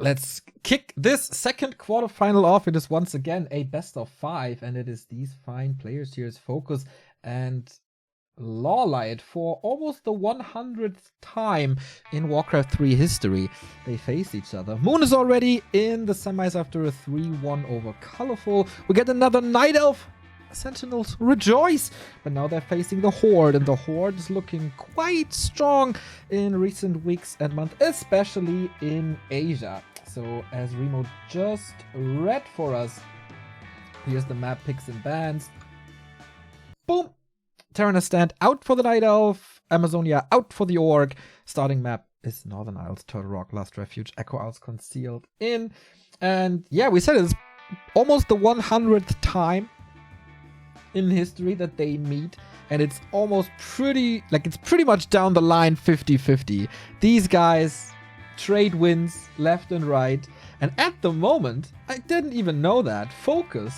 Let's kick this second quarterfinal off. It is once again a best of 5, and it is these fine players here. It's FoCuS and LawLiet for almost the 100th time in Warcraft 3 history. They face each other. Moon is already in the semis after a 3-1 over Colorful. We get another Night Elf. Sentinels rejoice, but now they're facing the Horde, and the Horde is looking quite strong in recent weeks and months, especially in Asia. So as Remo just read for us, here's the map picks and bans. Boom! Terran stand out for the Night Elf, Amazonia out for the Orc. Starting map is Northern Isles, Turtle Rock, Last Refuge, Echo Isles concealed in. And yeah, we said it's almost the 100th time in history that they meet, and it's almost pretty much down the line 50-50. These guys trade wins left and right, and at the moment, I didn't even know that, FoCuS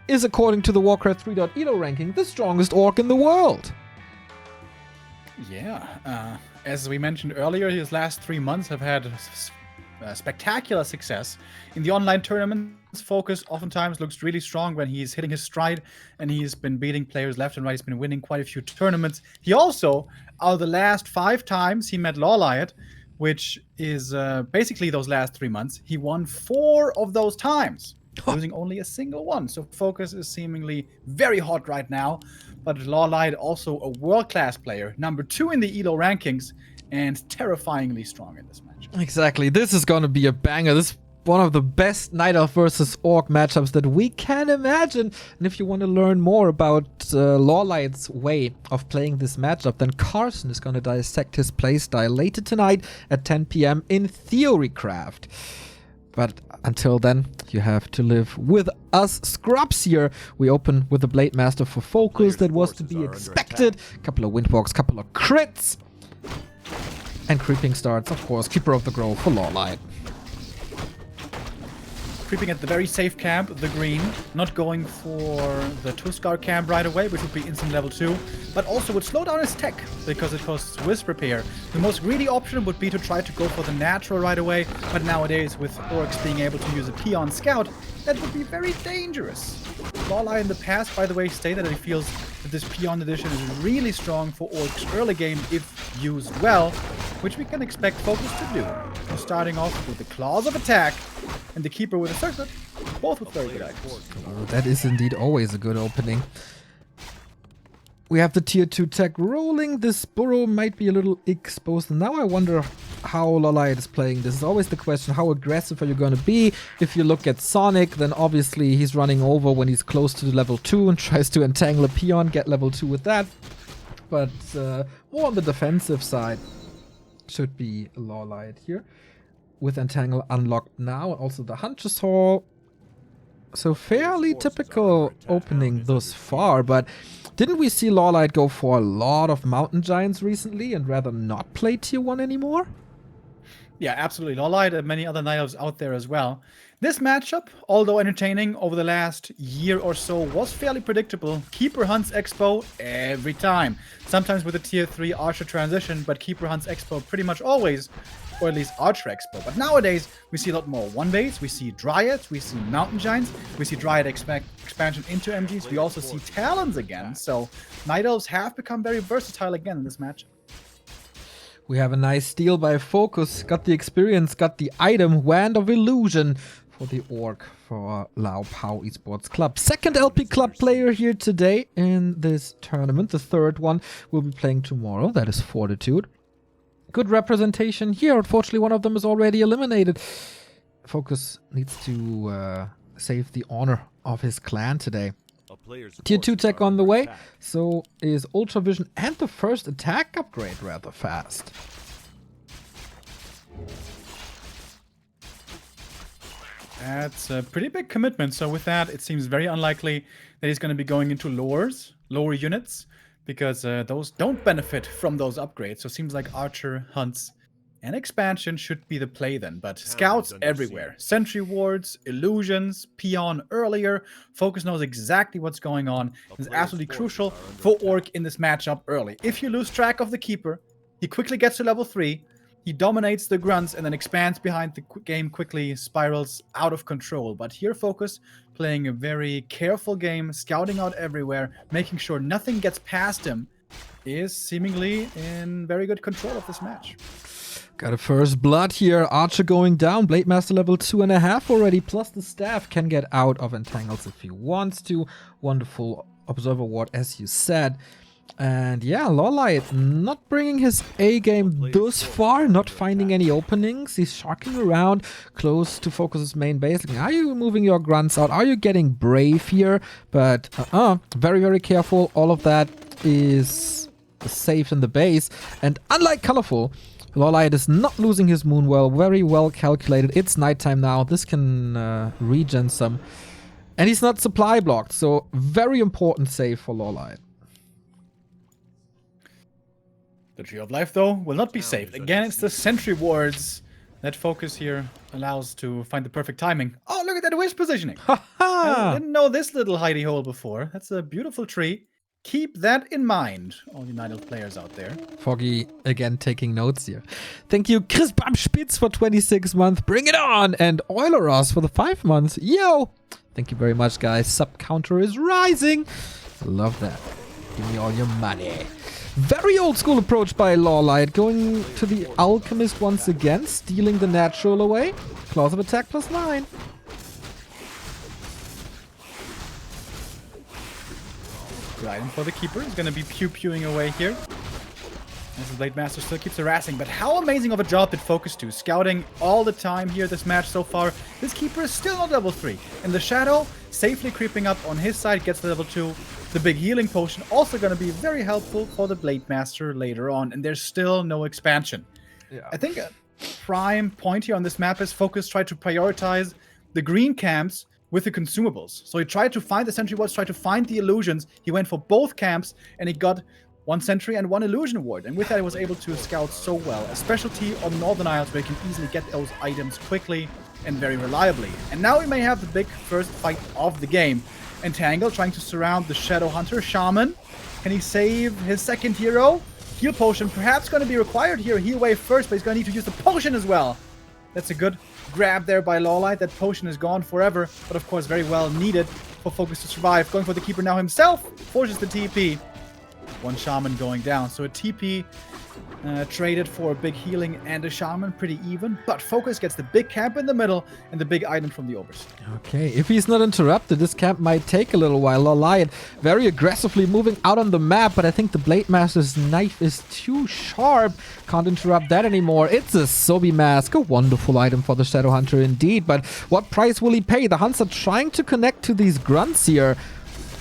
is, according to the Warcraft 3.elo ranking, the strongest orc in the world. Yeah, as we mentioned earlier, his last 3 months have had spectacular success in the online tournaments. FoCuS oftentimes looks really strong when he's hitting his stride, and he's been beating players left and right. He's been winning quite a few tournaments. He also, out of the last 5 times he met LawLiet, which is basically those last 3 months, he won 4 of those times, losing only a single one. So FoCuS is seemingly very hot right now, but LawLiet also a world-class player, number 2 in the ELO rankings, and terrifyingly strong in this match. Exactly. This is going to be a banger. This is one of the best Night Elf versus Orc matchups that we can imagine. And if you want to learn more about LawLiet's way of playing this matchup, then Carson is going to dissect his playstyle later tonight at 10 p.m. in Theorycraft. But until then, you have to live with us scrubs here. We open with the Blade Master for FoCuS. That was to be expected. Couple of Windwalks, couple of crits. And creeping starts, of course, Keeper of the Grove for LawLiet. Creeping at the very safe camp, the green, not going for the Tuskar camp right away, which would be instant level 2, but also would slow down his tech, because it costs Wisp Repair. The most greedy option would be to try to go for the natural right away, but nowadays, with Orcs being able to use a Peon Scout, that would be very dangerous. LawLiet in the past, by the way, stated that he feels that this Peon edition is really strong for Orcs early game if used well, which we can expect FoCuS to do. So starting off with the Claws of Attack and the Keeper with a Circlet, both with very good items. Oh, that is indeed always a good opening. We have the tier 2 tech rolling. This burrow might be a little exposed. Now I wonder how LawLiet is playing. This is always the question, how aggressive are you going to be? If you look at Sonic, then obviously he's running over when he's close to level 2 and tries to entangle a peon, get level 2 with that. But more on the defensive side should be LawLiet here, with Entangle unlocked now. Also the Hunter's Hall. So fairly typical opening thus far, but didn't we see LawLiet go for a lot of Mountain Giants recently and rather not play tier 1 anymore? Yeah, absolutely. LawLiet and many other Night Elves out there as well. This matchup, although entertaining over the last year or so, was fairly predictable. Keeper hunts Expo every time. Sometimes with a tier 3 Archer transition, but Keeper hunts Expo pretty much always, or at least Archer Expo. But nowadays, we see a lot more one-base, we see Dryads, we see Mountain Giants, we see Dryad expansion into MGs, we also see Talons again. So Night Elves have become very versatile again in this matchup. We have a nice steal by FoCuS, got the experience, got the item, Wand of Illusion for the Orc for Lao Pao Esports Club. Second LP Club player here today in this tournament. The third one will be playing tomorrow, that is Fortitude. Good representation here. Unfortunately, one of them is already eliminated. FoCuS needs to save the honor of his clan today. Tier 2 tech on the way, so is Ultra Vision and the first attack upgrade rather fast. That's a pretty big commitment. So with that, it seems very unlikely that he's going to be going into lower units, because those don't benefit from those upgrades. So it seems like Archer, Hunts, and Expansion should be the play then. But Scouts everywhere. Sentry Wards, Illusions, Peon earlier. FoCuS knows exactly what's going on. It's absolutely crucial for Orc in this matchup early. If you lose track of the Keeper, he quickly gets to level 3. he dominates the grunts and then expands behind the game, quickly spirals out of control. But here FoCuS playing a very careful game, scouting out everywhere, making sure nothing gets past him, is seemingly in very good control of this match. Got a first blood here. Archer going down. Blade Master level 2.5 already. Plus the staff can get out of entangles if he wants to. Wonderful Observer Ward, as you said. And yeah, LawLiet not bringing his A game thus far. Not finding any openings. He's sharking around close to FoCuS's main base. Like, are you moving your grunts out? Are you getting brave here? But very, very careful. All of that is safe in the base. And unlike Colorful, LawLiet is not losing his moon well. Very well calculated. It's nighttime now. This can regen some. And he's not supply blocked. So very important save for LawLiet. The Tree of Life, though, will not be saved. Again, it's the sentry wards that FoCuS here allows to find the perfect timing. Oh, look at that wisp positioning. I didn't know this little hidey hole before. That's a beautiful tree. Keep that in mind, all you Night Elf players out there. Foggy again taking notes here. Thank you, Chris Bam Spitz for 26 months. Bring it on! And Euleros for the 5 months. Yo! Thank you very much, guys. Sub counter is rising. Love that. Give me all your money. Very old school approach by LawLiet. Going to the Alchemist once again. Stealing the natural away. Claws of attack +9. The item for the Keeper is going to be pew-pewing away here, as the Blade Master still keeps harassing. But how amazing of a job did FoCuS do? Scouting all the time here this match so far. This Keeper is still not level 3. And the Shadow, safely creeping up on his side, gets to level 2. The big healing potion also going to be very helpful for the Blade Master later on. And there's still no expansion. Yeah. I think a prime point here on this map is FoCuS tried to prioritize the green camps with the consumables. So he tried to find the sentry wards, tried to find the illusions. He went for both camps, and he got 1 sentry and 1 illusion ward. And with that, he was able to scout so well. A specialty on Northern Isles where he can easily get those items quickly and very reliably. And now we may have the big first fight of the game. Entangle trying to surround the Shadow Hunter. Shaman, can he save his second hero? Heal potion perhaps going to be required here. Heal wave first, but he's going to need to use the potion as well. That's a good grab there by LawLiet. That potion is gone forever, but of course very well needed for FoCuS to survive. Going for the Keeper now himself, forces the TP. 1 Shaman going down, so a TP traded for a big healing and a Shaman, pretty even. But FoCuS gets the big camp in the middle and the big item from the Overseer. Okay, if he's not interrupted, this camp might take a little while. LawLiet very aggressively moving out on the map, but I think the Blade Master's knife is too sharp. Can't interrupt that anymore. It's a Sobi Mask, a wonderful item for the Shadow Hunter indeed. But what price will he pay? The Hunts are trying to connect to these grunts here.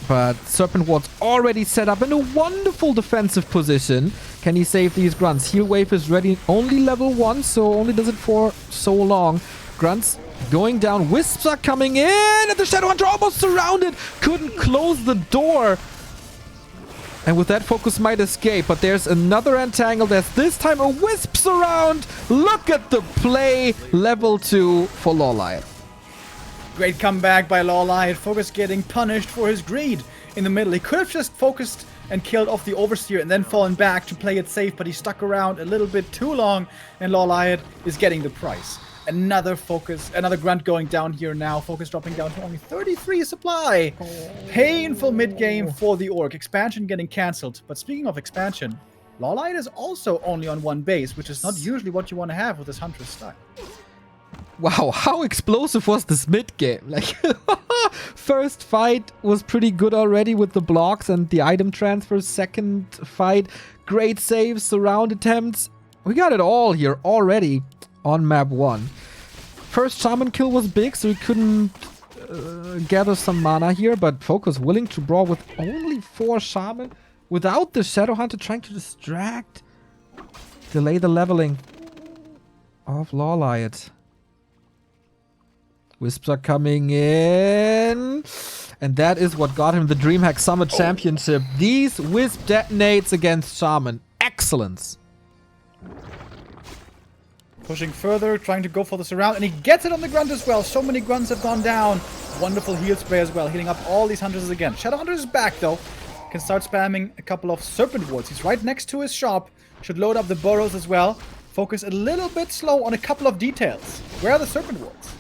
But Serpent Ward's already set up in a wonderful defensive position. Can he save these grunts? Heal wave is ready, only level 1, so only does it for so long. Grunts going down. Wisps are coming in, and the Shadow Hunter almost surrounded. Couldn't close the door. And with that, FoCuS might escape. But there's another entangle. There's this time a Wisp surround. Look at the play. Level 2 for LawLiet. Great comeback by LawLiet. FoCuS getting punished for his greed in the middle. He could have just focused and killed off the Overseer and then fallen back to play it safe, but he stuck around a little bit too long, and LawLiet is getting the price. Another FoCuS, another grunt going down here now. FoCuS dropping down to only 33 supply. Painful mid-game for the Orc. Expansion getting cancelled. But speaking of expansion, LawLiet is also only on 1 base, which is not usually what you want to have with this Huntress style. Wow, how explosive was this mid-game? Like, first fight was pretty good already with the blocks and the item transfers. Second fight, great saves, surround attempts. We got it all here already on map 1. First Shaman kill was big, so he couldn't gather some mana here, but FoCuS willing to brawl with only 4 Shaman without the Shadow Hunter trying to distract, delay the leveling of LawLiet. Wisps are coming in. And that is what got him the DreamHack Summit Championship. These Wisp detonates against Shaman. Excellence. Pushing further, trying to go for the surround, and he gets it on the grunt as well. So many grunts have gone down. Wonderful heal spray as well, healing up all these hunters again. Shadow Hunter is back though. Can start spamming a couple of Serpent Wards. He's right next to his shop. Should load up the burrows as well. FoCuS a little bit slow on a couple of details. Where are the Serpent Wards?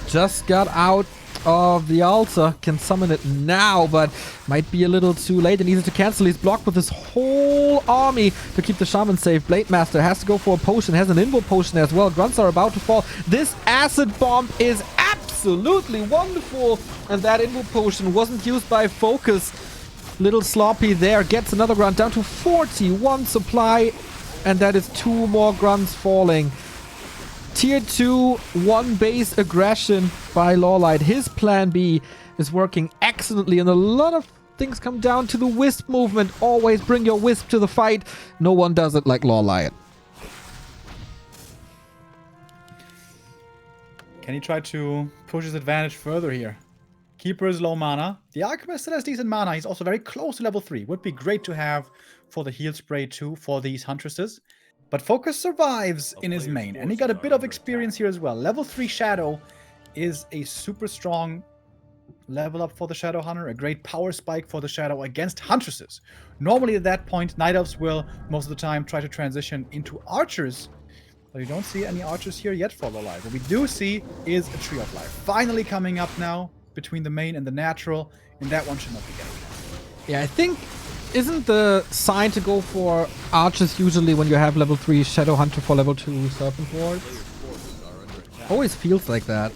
Just got out of the altar, can summon it now, but might be a little too late and easy to cancel. He's blocked with his whole army to keep the shaman safe. Blade Master has to go for a potion, has an invo potion as well. Grunts are about to fall. This acid bomb is absolutely wonderful, and that invo potion wasn't used by FoCuS. Little sloppy there, gets another grunt down to 41 supply, and that is 2 more grunts falling. Tier 2, 1 base aggression by LawLiet. His plan B is working excellently, and a lot of things come down to the Wisp movement. Always bring your Wisp to the fight. No one does it like LawLiet. Can he try to push his advantage further here? Keeper is low mana. The Alchemist still has decent mana. He's also very close to level 3. Would be great to have for the heal spray too for these Huntresses. But FoCuS survives in his main, and he got a bit of experience here as well. Level 3 Shadow is a super strong level up for the Shadow Hunter, a great power spike for the Shadow against Huntresses. Normally at that point, Night Elves will most of the time try to transition into Archers, but you don't see any Archers here yet for LawLiet. What we do see is a Tree of Life finally coming up now between the main and the natural, and that one should not be getting past. Yeah, I think... Isn't the sign to go for Archers usually when you have level 3 Shadow Hunter for level 2 Serpent Ward? Always feels like that.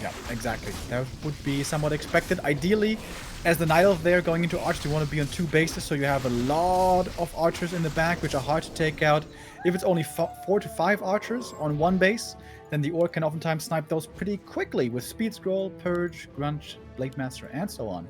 Yeah, exactly. That would be somewhat expected. Ideally, as the Night Elf there going into Archers, you want to be on 2 bases, so you have a lot of Archers in the back, which are hard to take out. If it's only 4 to 5 Archers on 1 base, then the Orc can oftentimes snipe those pretty quickly with Speed Scroll, Purge, Grunt, Blade Master, and so on.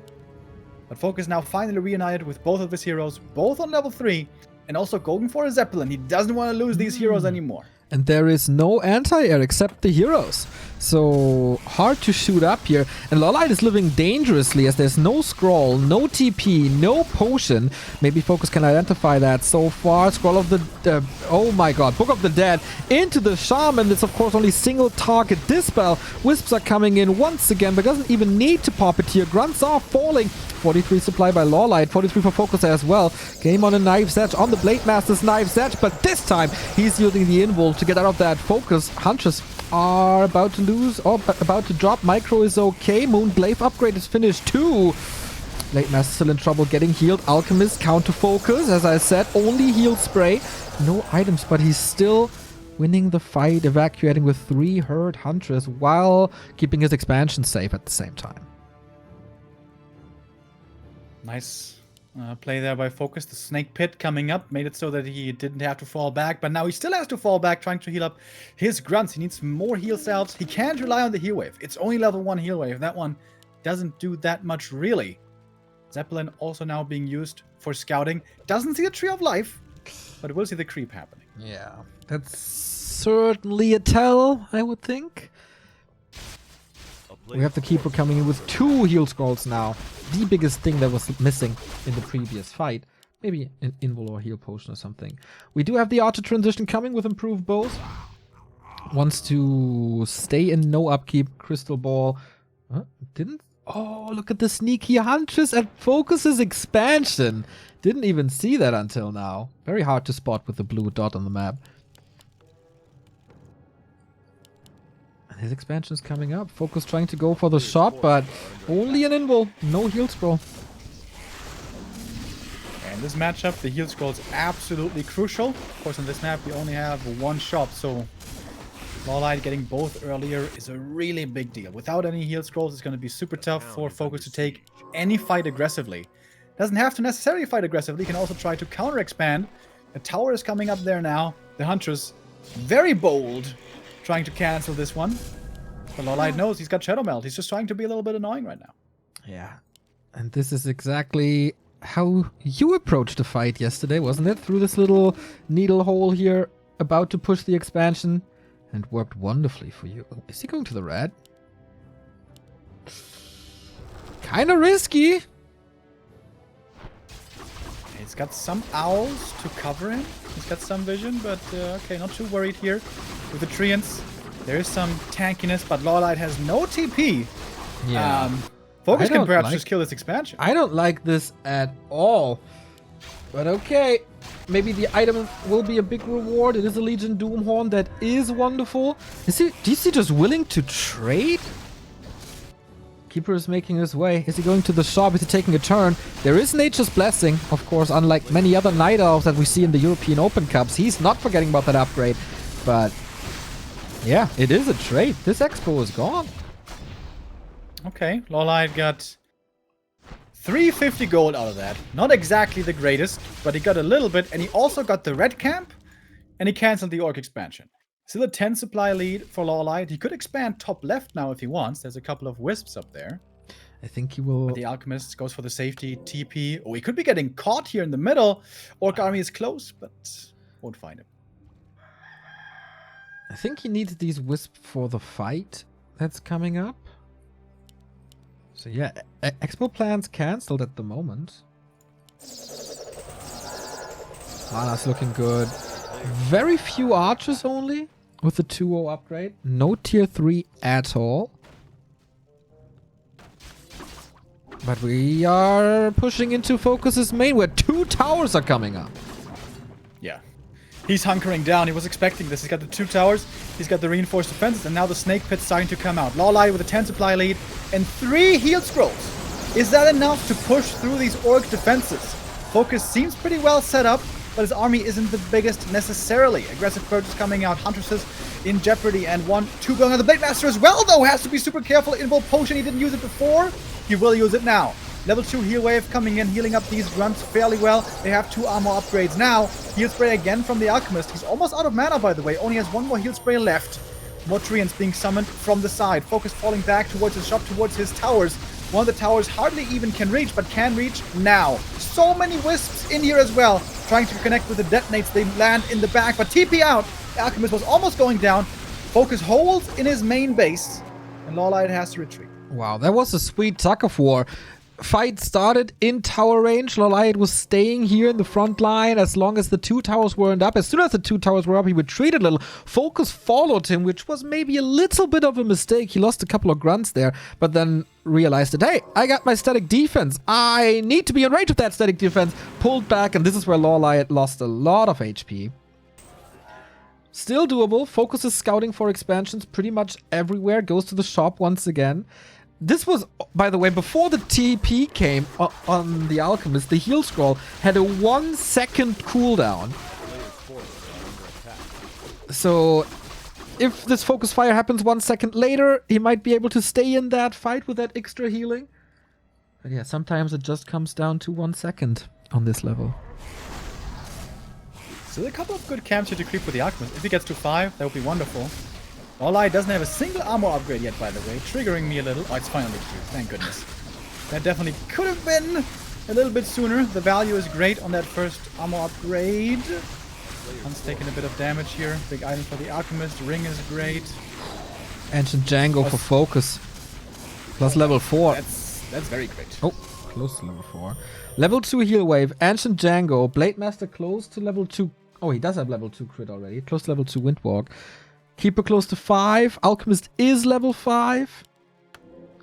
But FoCuS now finally reunited with both of his heroes, both on level 3, and also going for a Zeppelin. He doesn't want to lose these heroes anymore. And there is no anti-air except the heroes. So hard to shoot up here. And LawLiet is living dangerously as there's no scroll, no TP, no potion. Maybe FoCuS can identify that so far. Scroll of the... oh my god. Book of the Dead into the Shaman. It's of course only single target Dispel. Wisps are coming in once again, but doesn't even need to pop it here. Grunts are falling. 43 supply by LawLiet, 43 for FoCuS as well. Game on a Knife's Edge, on the Blade Master's Knife's Edge, but this time he's using the invul to get out of that focus. Huntress are about to lose, or about to drop. Micro is okay. Moonglaive upgrade is finished too. Blade Master still in trouble getting healed. Alchemist counter FoCuS, as I said, only heal spray. No items, but he's still winning the fight, evacuating with 3 hurt Huntress while keeping his expansion safe at the same time. Nice play there by FoCuS. The Snake Pit coming up made it so that he didn't have to fall back, but now he still has to fall back trying to heal up his grunts. He needs more heal salves. He can't rely on the heal wave. It's only level 1 heal wave. That one doesn't do that much really. Zeppelin also now being used for scouting. Doesn't see a Tree of Life, but it will see the creep happening. Yeah, that's certainly a tell, I would think. We have the Keeper coming in with 2 heal scrolls now. The biggest thing that was missing in the previous fight. Maybe an invul or heal potion or something. We do have the Archer transition coming with improved bows. Wants to stay in no upkeep. Crystal Ball. Didn't... Oh, look at the sneaky Huntress at FoCuS's expansion. Didn't even see that until now. Very hard to spot with the blue dot on the map. His expansion is coming up. FoCuS trying to go for the shot, but only an invul. No heal scroll. And this matchup, the heal scroll is absolutely crucial. Of course, on this map, we only have 1 shot, so LawLiet getting both earlier is a really big deal. Without any heal scrolls, it's going to be super tough for FoCuS to take any fight aggressively. Doesn't have to necessarily fight aggressively. He can also try to counter-expand. The tower is coming up there now. The Huntress, very bold, trying to cancel this one. But LawLiet knows he's got Shadow Melt. He's just trying to be a little bit annoying right now. Yeah. And this is exactly how you approached the fight yesterday, wasn't it? Through this little needle hole here, about to push the expansion. And it worked wonderfully for you. Is he going to the red? Kinda risky. He's got some owls to cover him. He's got some vision, but okay, not too worried here. With the Treants, there is some tankiness, but LawLiet has no TP. Yeah. FoCuS can perhaps just kill this expansion. I don't like this at all. But okay, maybe the item will be a big reward. It is a Legion Doomhorn. That is wonderful. Is he DC just willing to trade? Keeper is making his way. Is he going to the shop? Is he taking a turn? There is Nature's Blessing, of course, unlike many other Night Elves that we see in the European Open Cups. He's not forgetting about that upgrade. But yeah, it is a trade. This Expo is gone. Okay, LawLiet got 350 gold out of that. Not exactly the greatest, but he got a little bit, and he also got the red camp, and he canceled the Orc expansion. Still a 10 supply lead for LawLiet. He could expand top left now if he wants. There's a couple of wisps up there. I think he will... But the Alchemist goes for the safety, TP. Oh, he could be getting caught here in the middle. Orc army is close, but won't find him. I think he needs these wisps for the fight that's coming up. So yeah, Expo plans cancelled at the moment. Mana's looking good. Very few archers only with the 2-0 upgrade. No tier 3 at all. But we are pushing into FoCuS's main where 2 towers are coming up. Yeah. He's hunkering down. He was expecting this. He's got the 2 towers. He's got the reinforced defenses. And now the snake pit's starting to come out. LawLiet with a 10 supply lead and 3 heal scrolls. Is that enough to push through these orc defenses? FoCuS seems pretty well set up, but his army isn't the biggest necessarily. Aggressive purges coming out. Huntresses in jeopardy. And 1-2 going on. The Blade Master as well, though, has to be super careful. Invoke Potion. He didn't use it before. He will use it now. Level 2 heal wave coming in, healing up these grunts fairly well. They have 2 armor upgrades now. Heal spray again from the Alchemist. He's almost out of mana, by the way. Only has 1 more heal spray left. More Treants being summoned from the side. FoCuS falling back towards his shop, towards his towers. One of the towers hardly even can reach, but can reach now. So many wisps in here as well. Trying to connect with the detonates. They land in the back, but TP out. The Alchemist was almost going down. FoCuS holds in his main base, and LawLiet has to retreat. Wow, that was a sweet tug of war. Fight started in tower range. LawLiet was staying here in the front line as long as the 2 towers weren't up. As soon as the 2 towers were up, he retreated a little. FoCuS followed him, which was maybe a little bit of a mistake. He lost a couple of grunts there, but then realized that, hey, I got my static defense. I need to be in range of that static defense. Pulled back, and this is where LawLiet lost a lot of HP. Still doable. FoCuS is scouting for expansions pretty much everywhere. Goes to the shop once again. This was, by the way, before the TP came on the Alchemist, the heal scroll had a 1-second cooldown. So if this focus fire happens 1 second later, he might be able to stay in that fight with that extra healing. But yeah, sometimes it just comes down to 1 second on this level. So a couple of good camps here to creep with the Alchemist. If he gets to 5, that would be wonderful. LawLiet doesn't have a single armor upgrade yet, by the way, triggering me a little. Oh, it's finally true. Thank goodness. That definitely could have been a little bit sooner. The value is great on that first armor upgrade. Hunt's taking a bit of damage here. Big item for the Alchemist. Ring is great. Ancient Django for FoCuS. Plus level 4. That's very great. Oh, close to level 4. Level 2 heal wave. Ancient Django. Blade Master close to level 2. Oh, he does have level 2 crit already. Close to level 2 Windwalk. Keeper close to 5. Alchemist is level 5.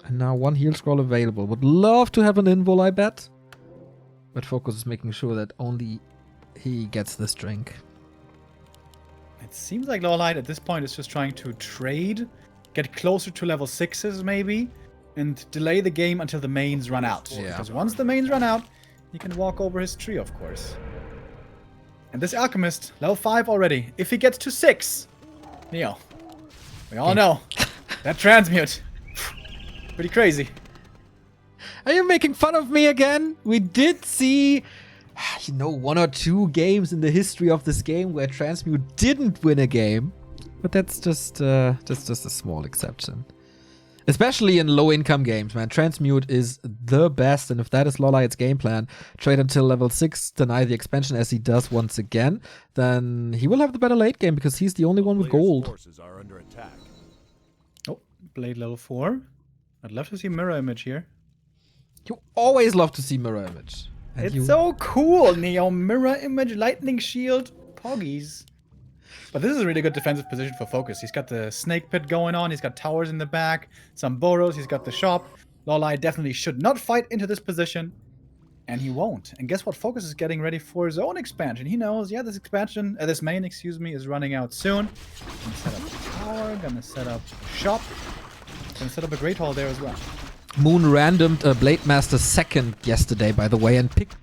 And now 1 heal scroll available. Would love to have an invul, I bet. But FoCuS is making sure that only he gets this drink. It seems like LawLiet at this point is just trying to trade, get closer to level 6s maybe, and delay the game until the mains run out. Yeah. Because once the mains run out, he can walk over his tree, of course. And this Alchemist, level 5 already. If he gets to 6... Neo, we all know that transmute. Pretty crazy. Are you making fun of me again? We did see, 1 or 2 games in the history of this game where transmute didn't win a game. But that's just a small exception. Especially in low-income games, man. Transmute is the best, and if that is LawLiet's game plan, trade until level 6, deny the expansion as he does once again, then he will have the better late game because he's the only one with gold. Oh, Blade level 4. I'd love to see mirror image here. You always love to see mirror image. And it's so cool, Neo. Mirror image, lightning shield, poggies. But this is a really good defensive position for FoCuS. He's got the snake pit going on. He's got towers in the back. Some burrows. He's got the shop. LawLiet definitely should not fight into this position. And he won't. And guess what? FoCuS is getting ready for his own expansion. He knows, yeah, this main, is running out soon. Gonna set up a tower, gonna set up a shop, gonna set up a Great Hall there as well. Moon randomed Blade Master second yesterday, by the way, and picked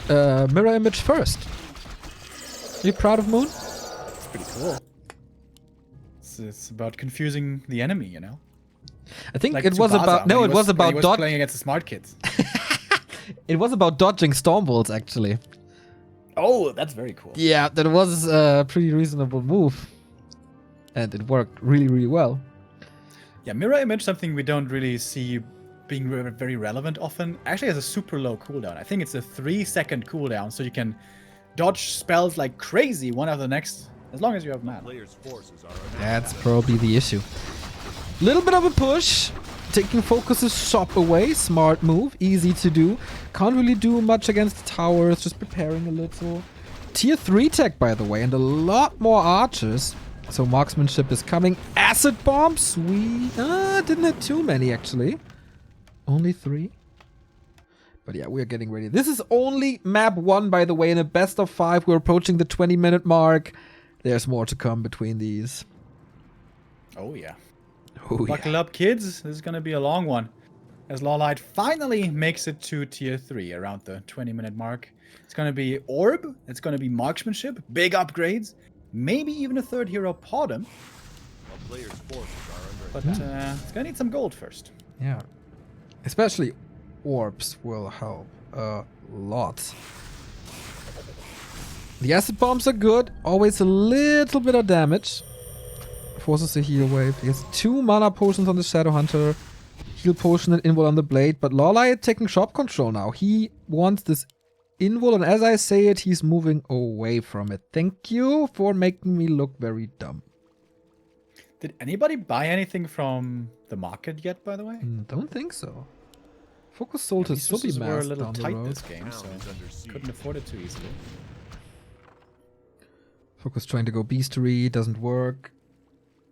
Mirror Image first. Are you proud of Moon? It's pretty cool. It's about confusing the enemy, you know? I think Like it was Tsubasa, about... No, when it was about... when he was playing against the smart kids. It was about dodging Stormbolts, actually. Oh, that's very cool. Yeah, that was a pretty reasonable move. And it worked really, really well. Yeah, Mirror Image, something we don't really see being very relevant often, actually has a super low cooldown. I think it's a 3-second cooldown, so you can dodge spells like crazy one after the next, as long as you have mana. That's probably the issue. Little bit of a push. Taking FoCuS's shop away. Smart move. Easy to do. Can't really do much against the towers. Just preparing a little. Tier 3 tech, by the way. And a lot more archers. So marksmanship is coming. Acid bombs. We didn't have too many, actually. Only 3. But yeah, we're getting ready. This is only map 1, by the way. In a best of 5. We're approaching the 20-minute mark. There's more to come between these. Oh, yeah. Oh, Buckle up, kids. This is going to be a long one. As LawLiet finally makes it to tier 3 around the 20-minute mark. It's going to be Orb. It's going to be Marksmanship. Big upgrades. Maybe even a third hero, Podem. But it's going to need some gold first. Yeah. Especially orbs will help a lot. The acid bombs are good. Always a little bit of damage. Forces a heal wave. He has 2 mana potions on the Shadow Hunter. Heal potion and invul on the blade. But LawLiet taking shop control now. He wants this invul, and as I say it, he's moving away from it. Thank you for making me look very dumb. Did anybody buy anything from the market yet, by the way? Don't think so. FoCuS sold his Subi Were a mask little down the tight road. this game, so couldn't afford it too easily. FoCuS trying to go Beastery, doesn't work.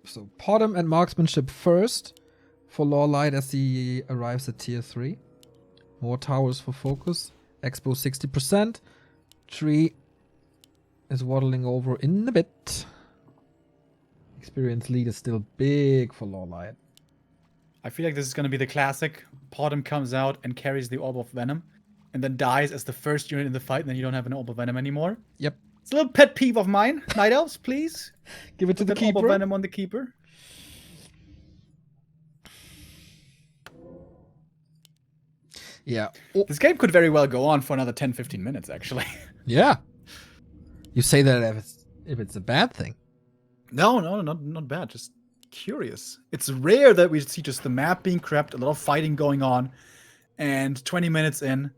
So Podem and Marksmanship first for LawLiet as he arrives at tier 3. More towers for FoCuS. Expo 60%. Tree is waddling over in a bit. Experience lead is still big for LawLiet. I feel like this is going to be the classic. Podem comes out and carries the Orb of Venom and then dies as the first unit in the fight, and then you don't have an Orb of Venom anymore. Yep. It's a little pet peeve of mine. Night Elves, please. Give it to the Put that Orb keeper. of Venom on the keeper. Yeah. Oh. This game could very well go on for another 10-15 minutes, actually. Yeah. You say that if it's a bad thing. No, not bad. Just curious. It's rare that we see just the map being crept, a lot of fighting going on, and 20 minutes in,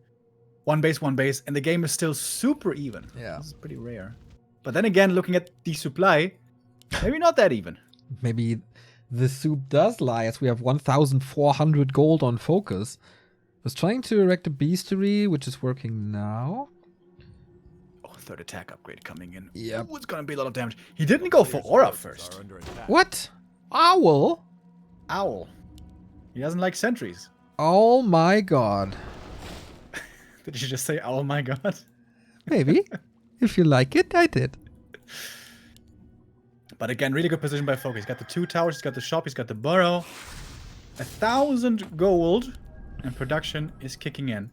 one base, and the game is still super even. Yeah. This is pretty rare. But then again, looking at the supply, maybe not that even. Maybe the soup does lie, as we have 1,400 gold on FoCuS. Was trying to erect a beastery, which is working now. Oh, third attack upgrade coming in. Yep. Ooh, it's gonna be a lot of damage. He didn't go for Aura first. What? Owl? Owl. He doesn't like sentries. Oh my god. Did you just say, oh my god? Maybe. If you like it, I did. But again, really good position by FoCuS. He's got the 2 towers, he's got the shop, he's got the burrow. 1,000 gold, and production is kicking in.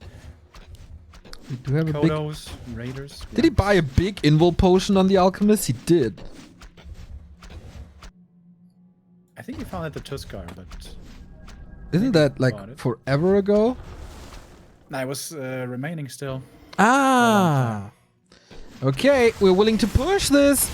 We do have a big... Kodos, Raiders. Did he buy a big invul potion on the Alchemist? He did. I think he found it at the Tuskar, but... Isn't that like bought it. forever ago? No, it was remaining still. Ah. Okay, we're willing to push this.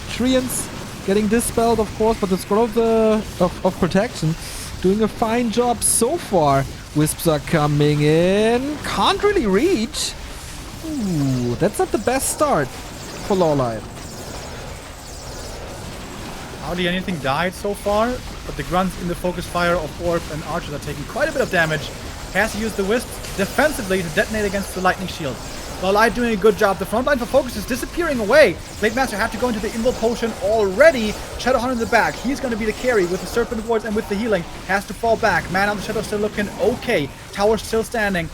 Treants getting dispelled, of course, but the scroll of protection doing a fine job so far. Wisps are coming in. Can't really reach. Ooh, that's not the best start for LawLiet. Hardly anything died so far, but the grunts in the focus fire of Orb and Archers are taking quite a bit of damage. Has to use the Wisp defensively to detonate against the Lightning Shield. LawLiet doing a good job. The front line for FoCuS is disappearing away. Blade Master had to go into the invul potion already. Shadowhunter in the back. He's going to be the carry with the Serpent Wards and with the healing. Has to fall back. Man on the Shadow still looking okay. Tower still standing.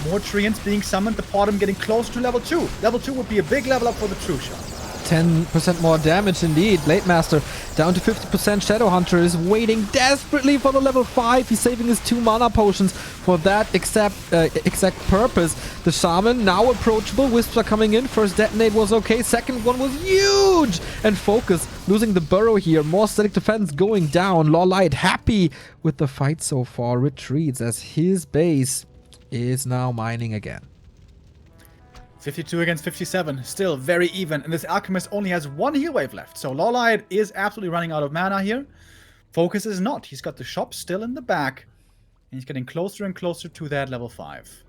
More treants being summoned, the Potom getting closer to level 2. Level 2 would be a big level up for the True Shot. 10% more damage indeed. Blade Master down to 50%. Shadowhunter is waiting desperately for the level 5. He's saving his 2 mana potions for that exact purpose. The Shaman now approachable. Wisps are coming in. First detonate was okay. Second one was huge. And FoCuS losing the burrow here. More static defense going down. LawLiet happy with the fight so far. Retreats as his base is now mining again. 52 against 57, still very even. And this Alchemist only has 1 heal wave left. So LawLiet is absolutely running out of mana here. FoCuS is not. He's got the shop still in the back. And he's getting closer and closer to that level 5.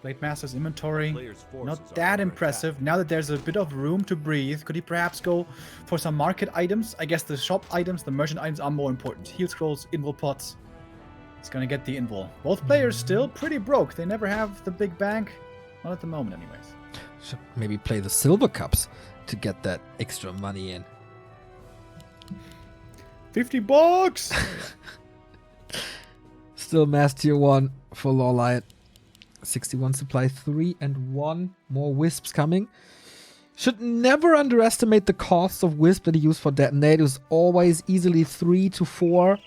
Blade Master's inventory, not that impressive. Now that there's a bit of room to breathe, could he perhaps go for some market items? I guess the shop items, the merchant items are more important. Heal scrolls, invul pots. He's gonna get the invul. Both players still pretty broke. They never have the big bank. Not at the moment, anyways. Should maybe play the silver cups to get that extra money in. $50! Still mass tier 1 for LawLiet. 61 supply 3 and 1 more wisps coming. Should never underestimate the cost of wisp that he used for detonate. It was always easily 3 to 4.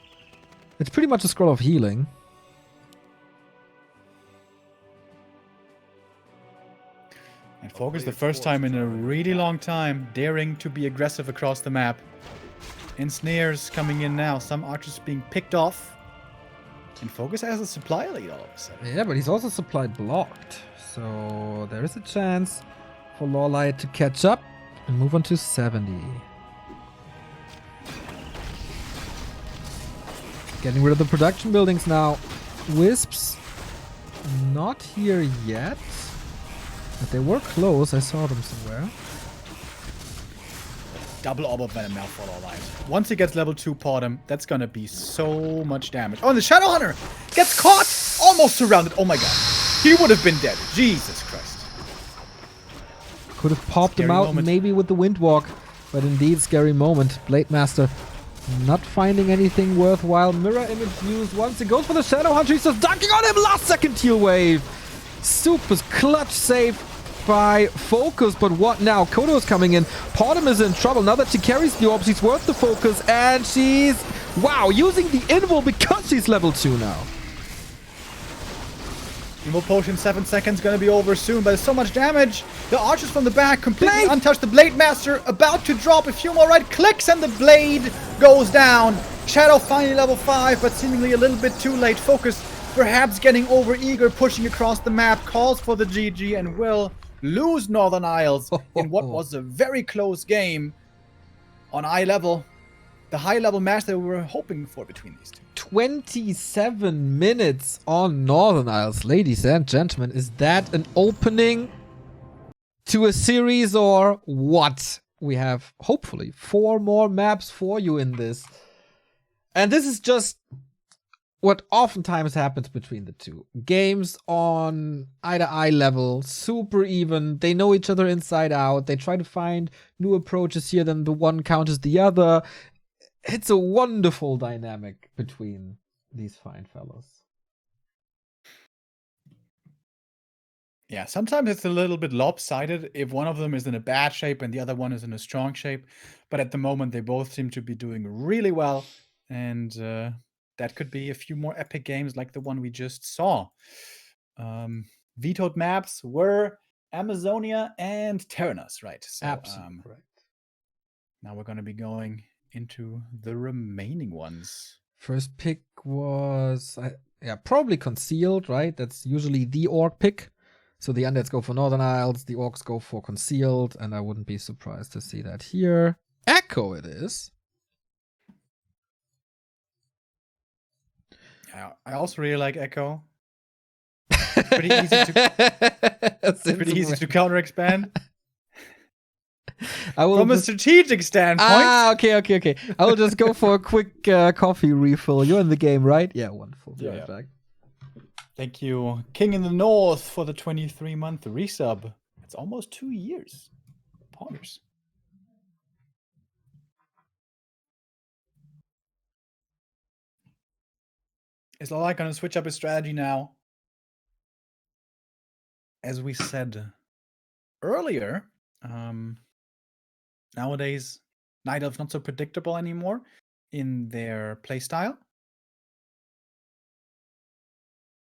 It's pretty much a scroll of healing. And FoCuS the first time in a really long time, daring to be aggressive across the map. Ensnares coming in now. Some archers being picked off. And FoCuS has a supply lead all of a sudden. Yeah, but he's also supply blocked. So there is a chance for LawLiet to catch up and move on to 70. Getting rid of the production buildings now. Wisps not here yet. But they were close. I saw them somewhere. Double orb of venom now for LawLiet. Once he gets level 2 Potom, that's gonna be so much damage. Oh, and the Shadowhunter gets caught! Almost surrounded. Oh my god. He would have been dead. Jesus Christ. Could have popped Scary him out moment. maybe with the Windwalk. But indeed, scary moment. Blade Master not finding anything worthwhile. Mirror image used once. He goes for the Shadowhunter. He's just dunking on him. Last second heal wave. Super clutch save by FoCuS, but what now? Kodo's coming in. Potom is in trouble. Now that she carries the orbs, she's worth the focus, and she's, wow, using the invul because she's level 2 now. Invul potion 7 seconds, gonna be over soon, but there's so much damage. The archers from the back completely untouched. The Blade Master about to drop a few more right clicks, and the blade goes down. Shadow finally level 5, but seemingly a little bit too late. FoCuS perhaps getting over eager, pushing across the map, calls for the GG, and will lose Northern Isles in what was a very close game on eye level. The high level match that we were hoping for between these two. 27 minutes on Northern Isles, ladies and gentlemen. Is that an opening to a series or what? We have hopefully 4 more maps for you in this. And this is just what oftentimes happens between the two. Games on eye-to-eye level, super even. They know each other inside out. They try to find new approaches here, then the one counters the other. It's a wonderful dynamic between these fine fellows. Yeah, sometimes it's a little bit lopsided if one of them is in a bad shape and the other one is in a strong shape. But at the moment, they both seem to be doing really well. And that could be a few more epic games like the one we just saw. Vetoed maps were Amazonia and Terranos, right? So, Absolutely correct. Now we're going to be going into the remaining ones. First pick was, probably Concealed, right? That's usually the orc pick. So the undeads go for Northern Isles, the orcs go for Concealed, and I wouldn't be surprised to see that here. Echo it is. Yeah, I also really like Echo. Pretty easy to counter expand. From a strategic standpoint. Okay. I will just go for a quick coffee refill. You're in the game, right? Yeah, wonderful. Yeah. Back. Thank you, King in the North, for the 23-month resub. It's almost 2 years. Ponders. Is LawLiet going to switch up his strategy now? as we said earlier, nowadays Night Elf's not so predictable anymore in their playstyle.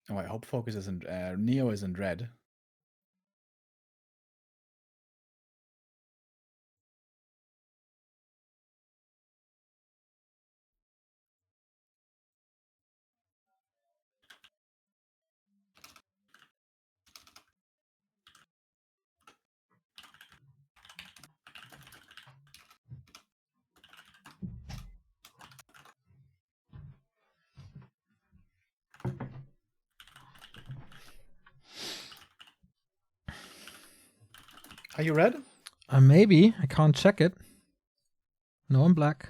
Oh, I hope FoCuS isn't Neo isn't red. Are you red? Maybe. I can't check it. No, I'm black.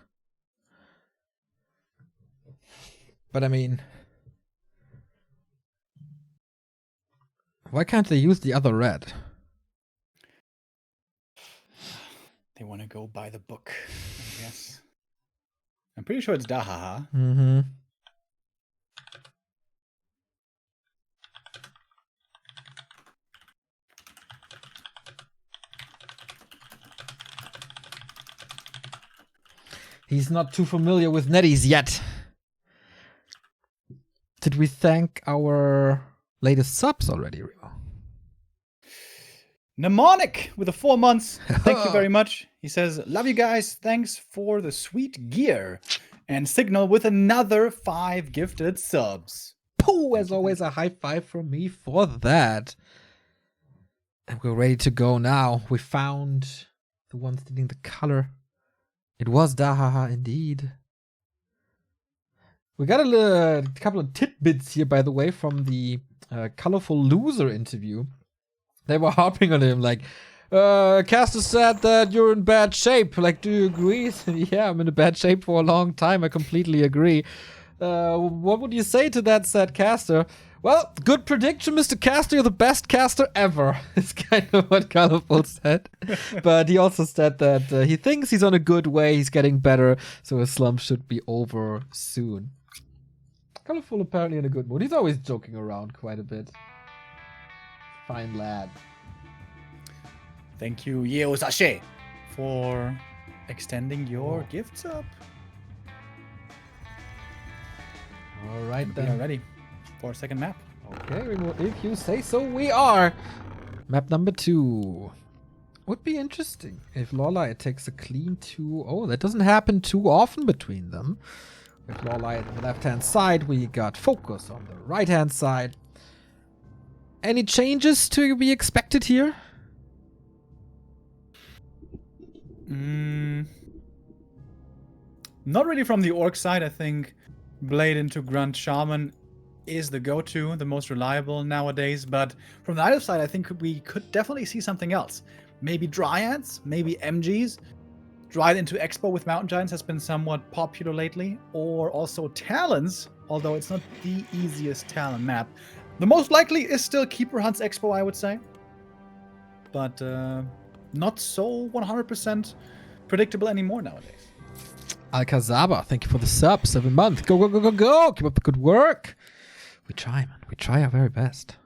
But I mean, why can't they use the other red? They want to go by the book, I guess. I'm pretty sure it's Dahaha. Mm-hmm. He's not too familiar with netties yet. Did we thank our latest subs already, Remo? Mnemonic with the 4 months. Thank you very much. He says, love you guys. Thanks for the sweet gear. And Signal with another 5 gifted subs. Pooh, as always, a high five from me for that. And we're ready to go now. We found the one stealing the color. It was Dahaha indeed. We got a couple of tidbits here, by the way, from the Colorful Loser interview. They were harping on him, like, Caster said that you're in bad shape. Like, do you agree? Yeah, I'm in a bad shape for a long time. I completely agree. What would you say to that, said Caster? Well, good prediction, Mr. Caster. You're the best caster ever. It's kind of what Colorful said. But he also said that he thinks he's on a good way. He's getting better. So his slump should be over soon. Colorful apparently in a good mood. He's always joking around quite a bit. Fine lad. Thank you, Yeo Sashe, for extending your gifts up. All right, We are then. ready for a second map. Okay, Remo, if you say so, we are. Map number 2. Would be interesting if LawLiet takes a clean 2-0. That doesn't happen too often between them. With LawLiet on the left-hand side, we got FoCuS on the right-hand side. Any changes to be expected here? Not really from the orc side. I think Blade into Grunt Shaman is the go-to, the most reliable nowadays. But from the other side, I think we could definitely see something else. Maybe Dryads, maybe MGs. Dryad into Expo with Mountain Giants has been somewhat popular lately. Or also Talons, although it's not the easiest Talon map. The most likely is still Keeper Hunts Expo, I would say. But not so 100% predictable anymore nowadays. Alcazaba, thank you for the sub. 7 months. Go, go, go, go, go. Keep up the good work. We try, man. We try our very best.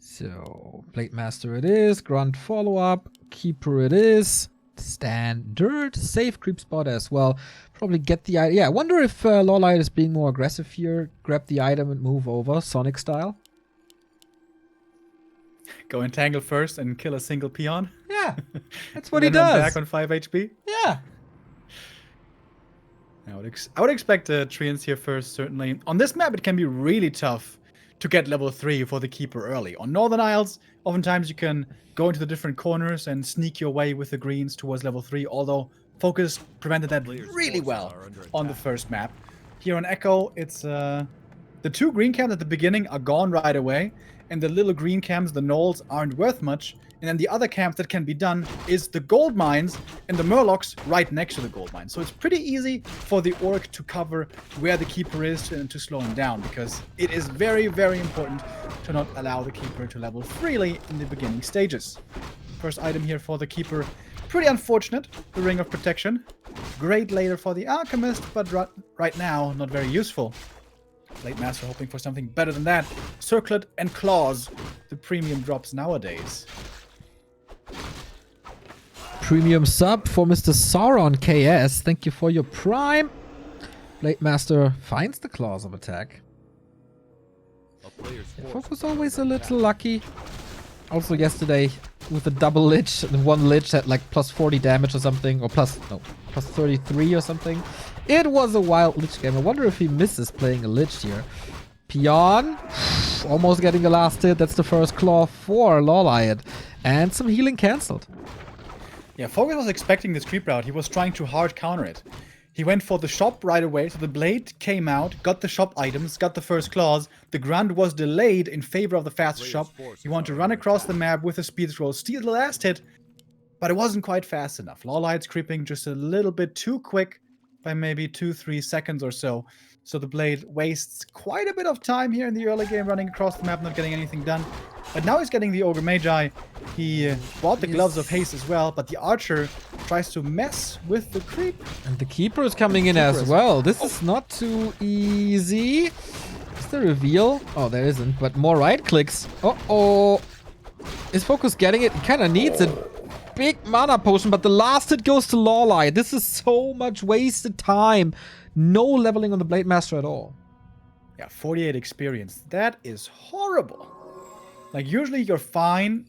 So, Blade Master it is. Grunt follow-up. Keeper it is. Standard. Safe creep spot as well. Probably get the item. Yeah, I wonder if LawLiet is being more aggressive here. Grab the item and move over, Sonic style. Go entangle first and kill a single peon. Yeah, that's what he Then run does. back on 5 HP. Yeah. I would expect treants here first, certainly. On this map, it can be really tough to get level 3 for the Keeper early. On Northern Isles, oftentimes you can go into the different corners and sneak your way with the greens towards level 3, although FoCuS prevented that really well on the first map. Here on Echo, it's the 2 green camps at the beginning are gone right away, and the little green camps, the knolls, aren't worth much. And then the other camp that can be done is the gold mines and the murlocs right next to the gold mines. So it's pretty easy for the orc to cover where the Keeper is and to slow him down, because it is very, very important to not allow the Keeper to level freely in the beginning stages. First item here for the Keeper. Pretty unfortunate, the Ring of Protection. Great later for the Alchemist, but right now not very useful. Blade Master hoping for something better than that. Circlet and Claws, the premium drops nowadays. Premium sub for Mr. Sauron KS. Thank you for your prime. Blade Master finds the claws of attack. Yeah, FoCuS always a little lucky. Also yesterday with a double lich, and one lich at like plus 40 damage or something, or plus 33 or something. It was a wild lich game. I wonder if he misses playing a lich here. Peon, almost getting a last hit. That's the first claw for LawLiet. And some healing cancelled. Yeah, FoCuS was expecting this creep route. He was trying to hard counter it. He went for the shop right away, so the blade came out, got the shop items, got the first claws. The grunt was delayed in favor of the faster shop. He wanted to run across the map with a speed scroll, steal the last hit, but it wasn't quite fast enough. LawLiet's creeping just a little bit too quick by maybe 2-3 seconds or so. So the blade wastes quite a bit of time here in the early game running across the map, not getting anything done. But now he's getting the Ogre Magi. He bought the Gloves of Haste as well, but the Archer tries to mess with the creep. And the Keeper is coming in as well. This is not too easy. Is there a reveal? Oh, there isn't, but more right clicks. Uh-oh. Is FoCuS getting it? He kind of needs it. Big mana potion, but the last hit goes to LawLiet. This is so much wasted time. No leveling on the Blade Master at all. Yeah, 48 experience. That is horrible. Like, usually you're fine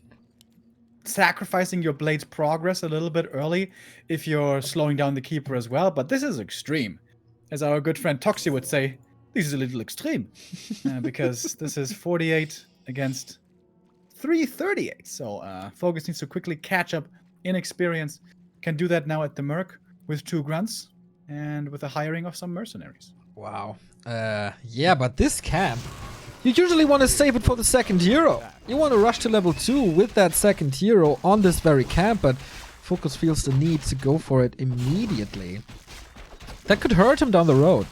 sacrificing your blade's progress a little bit early if you're slowing down the Keeper as well, but this is extreme. As our good friend Toxie would say, this is a little extreme. Because this is 48 against 338. So FoCuS needs to quickly catch up in experience. Can do that now at the Merc with 2 grunts and with the hiring of some mercenaries. Wow. Yeah, but this camp, you usually want to save it for the second hero. You want to rush to level 2 with that second hero on this very camp, but FoCuS feels the need to go for it immediately. That could hurt him down the road.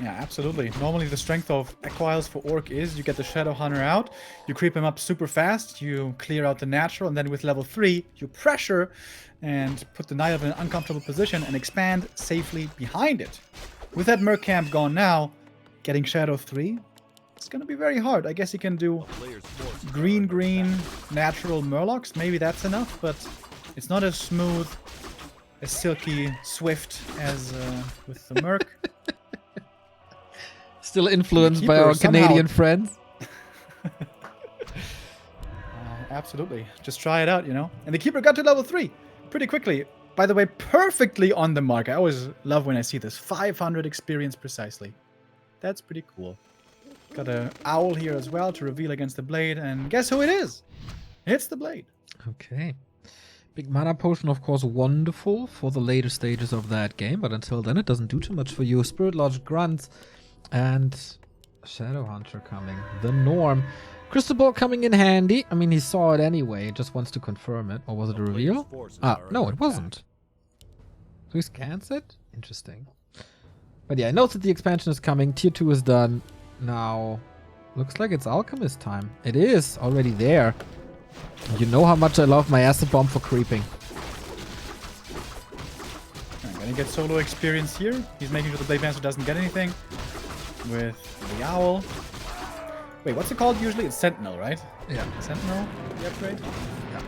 Yeah, absolutely. Normally the strength of Equiles for Orc is you get the Shadow Hunter out, you creep him up super fast, you clear out the natural, and then with level 3, you pressure and put the Knight in an uncomfortable position and expand safely behind it. With that Merc camp gone now, getting Shadow 3, it's going to be very hard. I guess you can do green, natural Murlocs. Maybe that's enough, but it's not as smooth, as silky, swift as with the Merc. Still influenced by our Canadian friends. Absolutely. Just try it out, you know. And the Keeper got to level 3 pretty quickly. By the way, perfectly on the mark. I always love when I see this. 500 experience precisely. That's pretty cool. Got an Owl here as well to reveal against the Blade. And guess who it is? It's the Blade. Okay. Big mana potion, of course, wonderful for the later stages of that game. But until then, it doesn't do too much for you. Spirit Lodge grunts. And Shadow Hunter coming. The norm. Crystal Ball coming in handy. I mean, he saw it anyway. Just wants to confirm it. Or was it a reveal? No, it wasn't. So he scans it? Interesting. But yeah, I know that the expansion is coming. Tier 2 is done. Now, looks like it's Alchemist time. It is already there. You know how much I love my Acid Bomb for creeping. I'm gonna get solo experience here. He's making sure the Blade Master doesn't get anything. With the Owl. Wait, what's it called usually? It's Sentinel, right? Yeah. Sentinel? The upgrade? Yeah.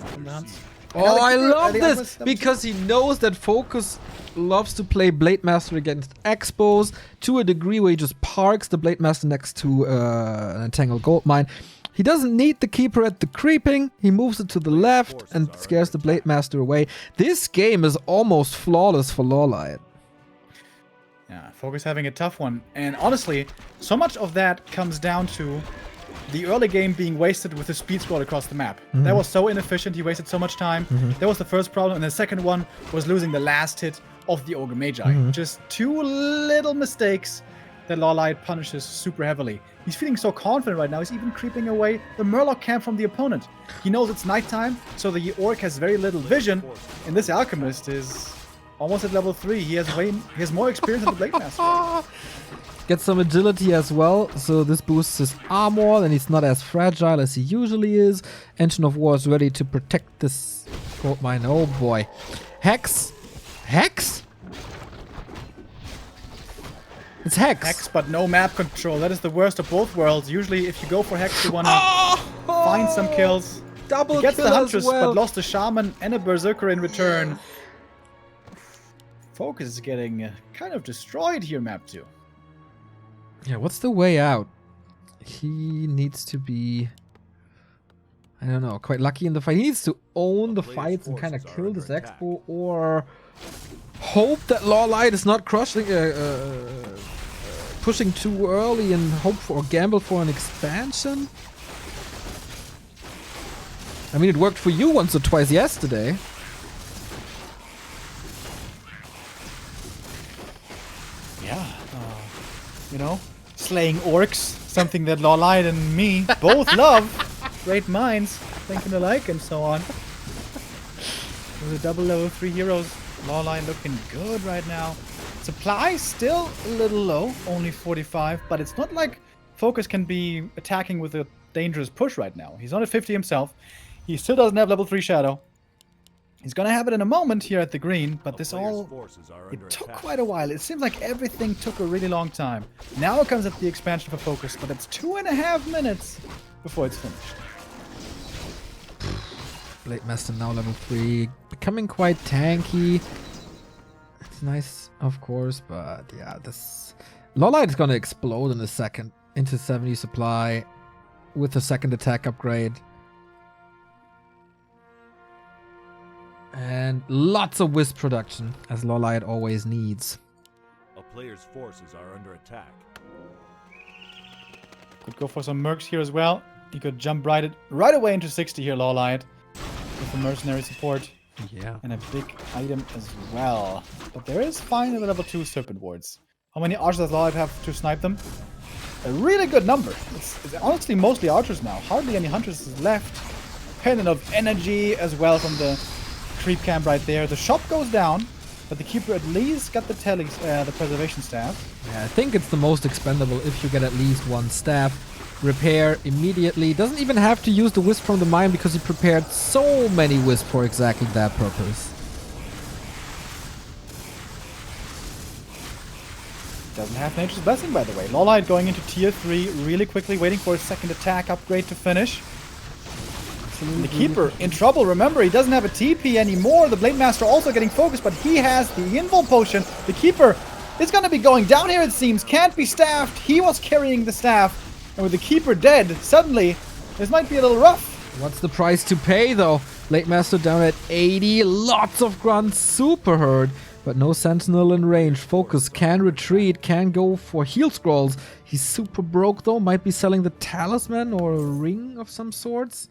From the hunts. Oh, I love this! Because he knows that FoCuS loves to play Blade Master against Expos to a degree where he just parks the Blade Master next to an Entangled Goldmine. He doesn't need the Keeper at the creeping. He moves it to the left and scares the Blade Master away. This game is almost flawless for LawLiet. Yeah, FoCuS having a tough one. And honestly, so much of that comes down to the early game being wasted with the speed scroll across the map. Mm-hmm. That was so inefficient, he wasted so much time. Mm-hmm. That was the first problem, and the second one was losing the last hit of the Ogre Magi. Mm-hmm. Just 2 little mistakes that LawLiet punishes super heavily. He's feeling so confident right now, he's even creeping away the Murloc camp from the opponent. He knows it's nighttime, so the Orc has very little vision, and this Alchemist is almost at level 3. He has more experience than the Blade Master. Get some agility as well, so this boosts his armor, and he's not as fragile as he usually is. Engine of War is ready to protect this gold mine. Oh boy. Hex? Hex? It's Hex. Hex, but no map control. That is the worst of both worlds. Usually, if you go for Hex, you want to find some kills. Double He gets kill the Huntress, as well. but lost a Shaman and a Berserker in return. FoCuS is getting kind of destroyed here, map 2. Yeah, what's the way out? He needs to be, I don't know, quite lucky in the fight. He needs to own the fights and kind of kill this Expo, or hope that LawLiet is not crushing, pushing too early and hope for or gamble for an expansion. I mean, it worked for you once or twice yesterday. Yeah, you know, slaying orcs, something that LawLiet and me both love. Great minds, thinking alike and so on. With the double level 3 heroes, LawLiet looking good right now. Supply still a little low, only 45, but it's not like FoCuS can be attacking with a dangerous push right now. He's not at 50 himself. He still doesn't have level 3 Shadow. He's gonna have it in a moment here at the green, but this all, it took quite a while. It seems like everything took a really long time. Now it comes at the expansion for FoCuS, but it's 2.5 minutes before it's finished. Blade Master now level 3, becoming quite tanky. It's nice, of course, but yeah, this LawLiet is gonna explode in a second into 70 supply with a second attack upgrade. And lots of Wisp production, as LawLiet always needs. A player's forces are under attack. Could go for some mercs here as well. He could jump right away into 60 here, LawLiet, with the mercenary support. Yeah. And a big item as well. But there is finally level 2 Serpent Wards. How many archers does LawLiet have to snipe them? A really good number. It's honestly mostly archers now. Hardly any huntresses left. Pendant of energy as well from the creep camp right there. The shop goes down, but the keeper at least got the preservation staff. Yeah, I think it's the most expendable if you get at least one staff. Repair immediately. Doesn't even have to use the Wisp from the mine because he prepared so many Wisp for exactly that purpose. Doesn't have Nature's Blessing, by the way. LawLiet going into tier 3 really quickly, waiting for his second attack upgrade to finish. The keeper in trouble. Remember, he doesn't have a TP anymore. The Blade Master also getting focused, but he has the invul potion. The keeper is going to be going down here, it seems. Can't be staffed. He was carrying the staff. And with the keeper dead, suddenly, this might be a little rough. What's the price to pay, though? Blade Master down at 80. Lots of grunts. Super hurt. But no sentinel in range. FoCuS can retreat. Can go for heal scrolls. He's super broke, though. Might be selling the talisman or a ring of some sorts.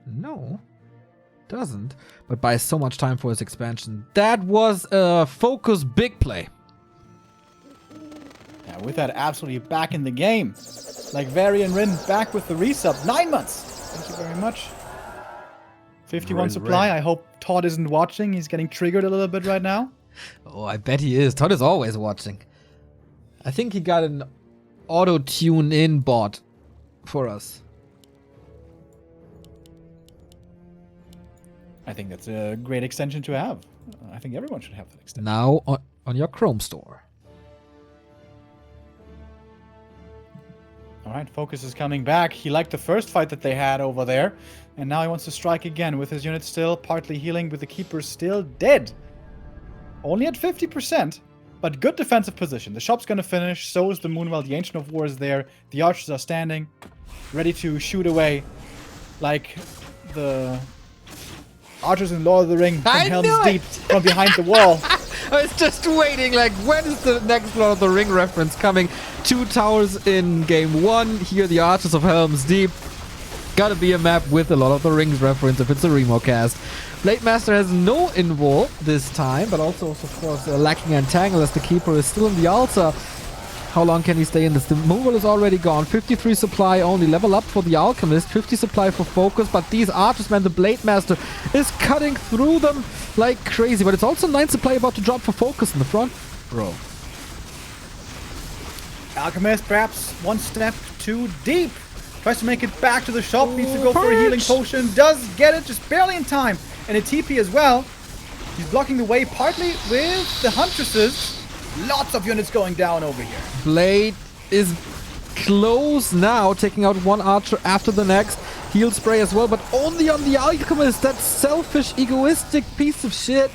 No, doesn't, but buys so much time for his expansion. That was a FoCuS big play. Yeah, with that absolutely back in the game. Like Varian Rin back with the resub. 9 months. Thank you very much. 51 supply. I hope Todd isn't watching. He's getting triggered a little bit right now. Oh, I bet he is. Todd is always watching. I think he got an auto-tune in bot for us. I think that's a great extension to have. I think everyone should have that extension. Now on your Chrome store. All right, FoCuS is coming back. He liked the first fight that they had over there. And now he wants to strike again with his unit still partly healing, with the keeper still dead. Only at 50%, but good defensive position. The shop's going to finish. So is the Moonwell. The Ancient of War is there. The archers are standing, ready to shoot away like the archers in Lord of the Ring from Helm's Deep from behind the wall. I was just waiting, like, when is the next Lord of the Ring reference coming? 2 towers in game 1, here the Archers of Helm's Deep. Gotta be a map with a Lord of the Rings reference if it's a Remo cast. Blade Master has no invul this time, but also, of course, lacking Entangle as the keeper is still in the altar. How long can he stay in this? The Moonwell is already gone. 53 supply only. Level up for the Alchemist. 50 supply for FoCuS. But these archers, man, the Blade Master is cutting through them like crazy. But it's also 9 supply about to drop for FoCuS in the front row. Alchemist perhaps one step too deep. Tries to make it back to the shop. Needs to go for a healing potion. Does get it, just barely in time. And a TP as well. He's blocking the way partly with the Huntresses. Lots of units going down over here. Blade is close now, taking out one archer after the next. Heal spray as well, but only on the Alchemist. That selfish, egoistic piece of shit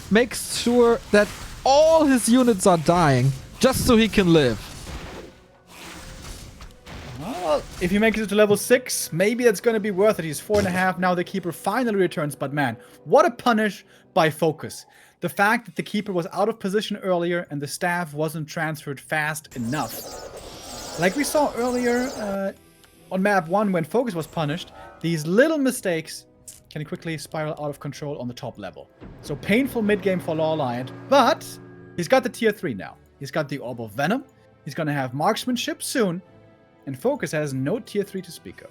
makes sure that all his units are dying just so he can live. Well, if he makes it to level 6, maybe that's going to be worth it. He's 4.5 now. The Keeper finally returns, but man, what a punish by FoCuS. The fact that the Keeper was out of position earlier and the staff wasn't transferred fast enough. Like we saw earlier on map 1 when FoCuS was punished, these little mistakes can quickly spiral out of control on the top level. So painful mid-game for LawLiet, but he's got the tier 3 now. He's got the Orb of Venom. He's going to have marksmanship soon. And FoCuS has no tier 3 to speak of.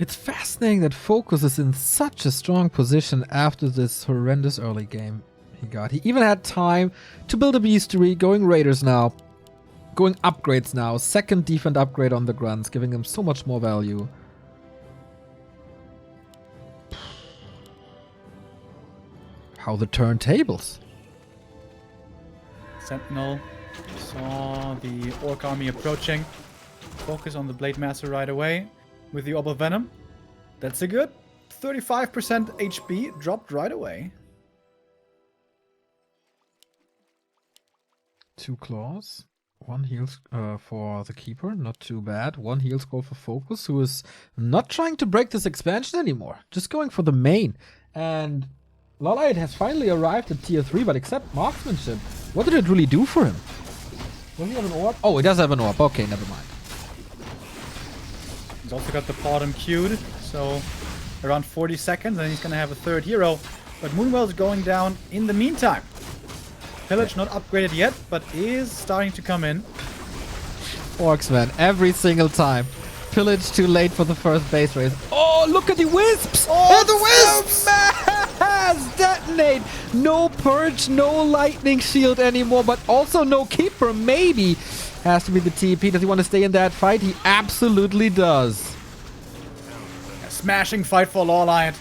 It's fascinating that FoCuS is in such a strong position after this horrendous early game he got. He even had time to build a bestiary, going raiders now, going upgrades now. Second defense upgrade on the grunts, giving him so much more value. How the turntables. Sentinel saw the Orc army approaching. FoCuS on the Blade Master right away with the Orb of Venom. That's a good 35% HP dropped right away. 2 claws. 1 heal for the Keeper, not too bad. 1 heal scroll for FoCuS, who is not trying to break this expansion anymore. Just going for the main. And LawLiet has finally arrived at tier 3, but except marksmanship, what did it really do for him? Does he have an orb? Oh, he does have an orb. Okay, never mind. He's also got the bottom queued, so around 40 seconds, and he's going to have a third hero. But Moonwell's going down in the meantime. Pillage not upgraded yet, but is starting to come in. Orcs, man, every single time. Pillage too late for the first base race. Oh, look at the wisps! Oh, the wisps! Mass detonate! No purge, no lightning shield anymore, but also no Keeper, maybe. Has to be the TP. Does he want to stay in that fight? He absolutely does. A smashing fight for LawLiet.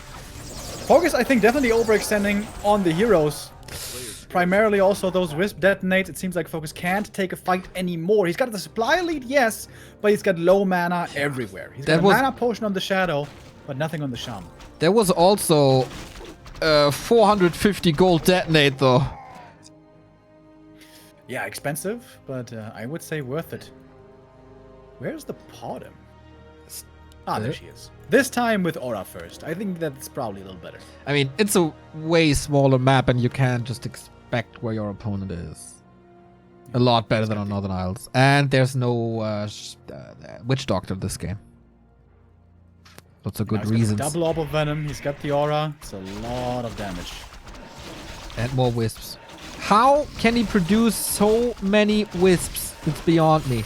FoCuS, I think, definitely overextending on the heroes. Primarily also those wisp detonates. It seems like FoCuS can't take a fight anymore. He's got the supply lead, yes, but he's got low mana everywhere. He's got a mana potion on the Shadow, but nothing on the Shaman. There was also 450 gold detonate, though. Yeah, expensive, but I would say worth it. Where's the Potem? Ah, there she is. This time with Aura first. I think that's probably a little better. I mean, it's a way smaller map, and you can't just expect where your opponent is. A lot better than on Northern Isles. And there's no Witch Doctor this game. Lots of good reasons. Double Orb of Venom. He's got the Aura. It's a lot of damage. And more wisps. How can he produce so many wisps? It's beyond me.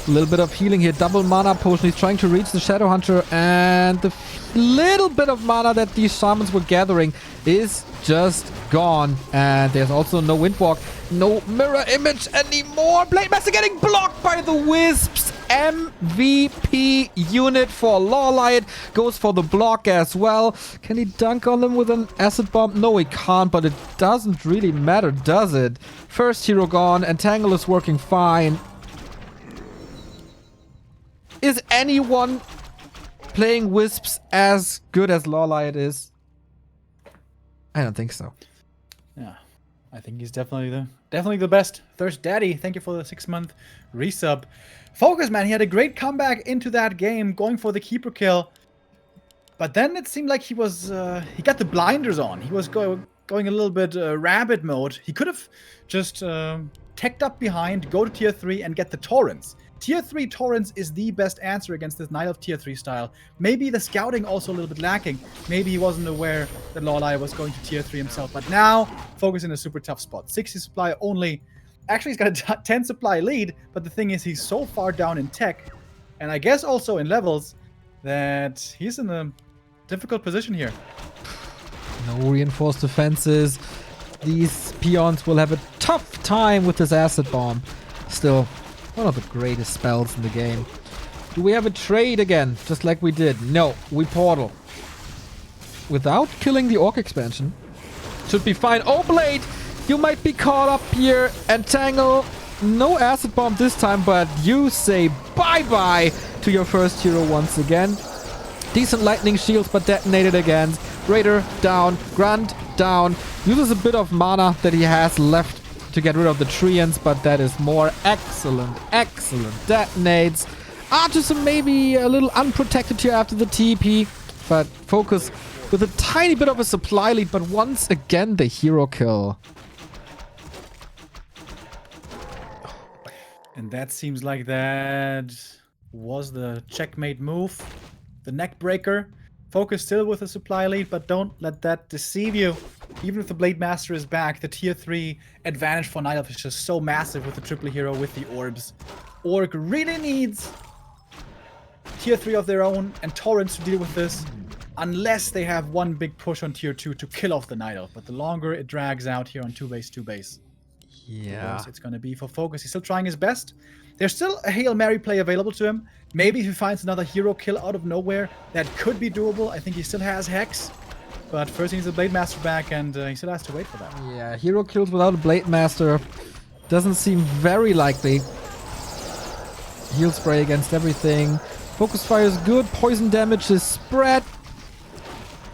A little bit of healing here. Double mana potion. He's trying to reach the Shadow Hunter. And the little bit of mana that these shamans were gathering is just gone. And there's also no Windwalk. No mirror image anymore. Blade Master getting blocked by the wisps. MVP unit for LawLiet goes for the block as well. Can he dunk on them with an acid bomb? No, he can't, but it doesn't really matter, does it? First hero gone. Entangle is working fine. Is anyone playing wisps as good as LawLiet is? I don't think so. Yeah, I think he's definitely the best. Thirst Daddy, thank you for the 6-month resub. FoCuS, man, he had a great comeback into that game, going for the Keeper kill. But then it seemed like he was he got the blinders on. He was going a little bit rabbit mode. He could have just teched up behind, go to tier 3 and get the Torrents. Tier 3 Torrents is the best answer against this Knight of Tier 3 style. Maybe the scouting also a little bit lacking. Maybe he wasn't aware that LawLiet was going to Tier 3 himself. But now, FoCuS in a super tough spot. 60 supply only. Actually, he's got a 10 supply lead, but the thing is he's so far down in tech, and I guess also in levels, that he's in a difficult position here. No reinforced defenses. These peons will have a tough time with this acid bomb. Still, one of the greatest spells in the game. Do we have a trade again, just like we did? No, we portal. Without killing the Orc expansion. Should be fine. Oh, Blade! You might be caught up here. And Tangle, no acid bomb this time, but you say bye-bye to your first hero once again. Decent lightning shields, but detonated again. Raider down, Grunt down. Uses a bit of mana that he has left to get rid of the Treants, but that is more. Excellent, excellent. Detonates. Archers are maybe a little unprotected here after the TP, but FoCuS with a tiny bit of a supply lead, but once again the hero kill. And that seems like that was the checkmate move. The neck breaker. FoCuS still with a supply lead, but don't let that deceive you. Even if the Blade Master is back, the tier 3 advantage for Night Elf is just so massive with the triple hero with the orbs. ORC really needs tier 3 of their own and Torrents to deal with this, unless they have one big push on tier 2 to kill off the Night Elf. But the longer it drags out here on 2 base, Yeah. it's going to be for FoCuS. He's still trying his best. There's still a Hail Mary play available to him. Maybe if he finds another hero kill out of nowhere, that could be doable. I think he still has Hex. But first he needs the Blade Master back, and he still has to wait for that. Yeah, hero kills without a Blade Master doesn't seem very likely. Heal spray against everything. FoCuS fire is good. Poison damage is spread.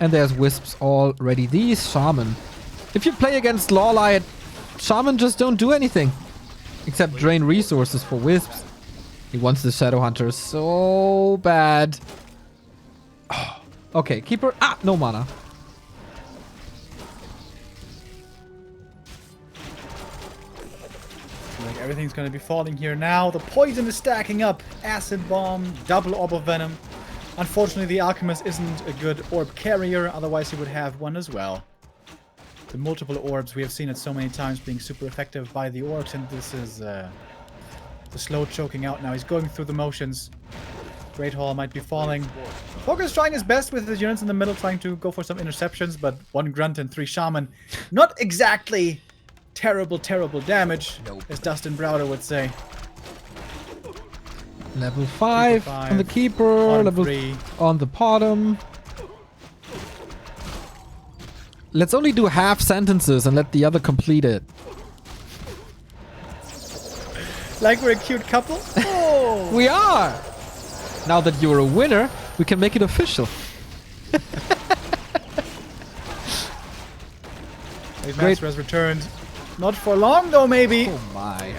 And there's Wisps already. These Shaman. If you play against LawLiet, Shaman just don't do anything. Except drain resources for Wisps. He wants the Shadow Hunter so bad. Oh, okay, Keeper. Ah, no mana. Like everything's going to be falling here now. The poison is stacking up. Acid Bomb, double Orb of Venom. Unfortunately, the Alchemist isn't a good orb carrier. Otherwise, he would have one as well. The multiple orbs, we have seen it so many times being super effective by the orcs, and this is the slow choking out now. He's going through the motions. Great Hall might be falling. FoCuS trying his best with his units in the middle, trying to go for some interceptions, but 1 Grunt and 3 Shaman. Not exactly terrible, terrible damage, as Dustin Browder would say. Level 5 on the Keeper, level 3 on the bottom. Let's only do half sentences and let the other complete it. Like we're a cute couple? Oh. We are! Now that you're a winner, we can make it official. His master has returned. Not for long though, maybe. Oh my.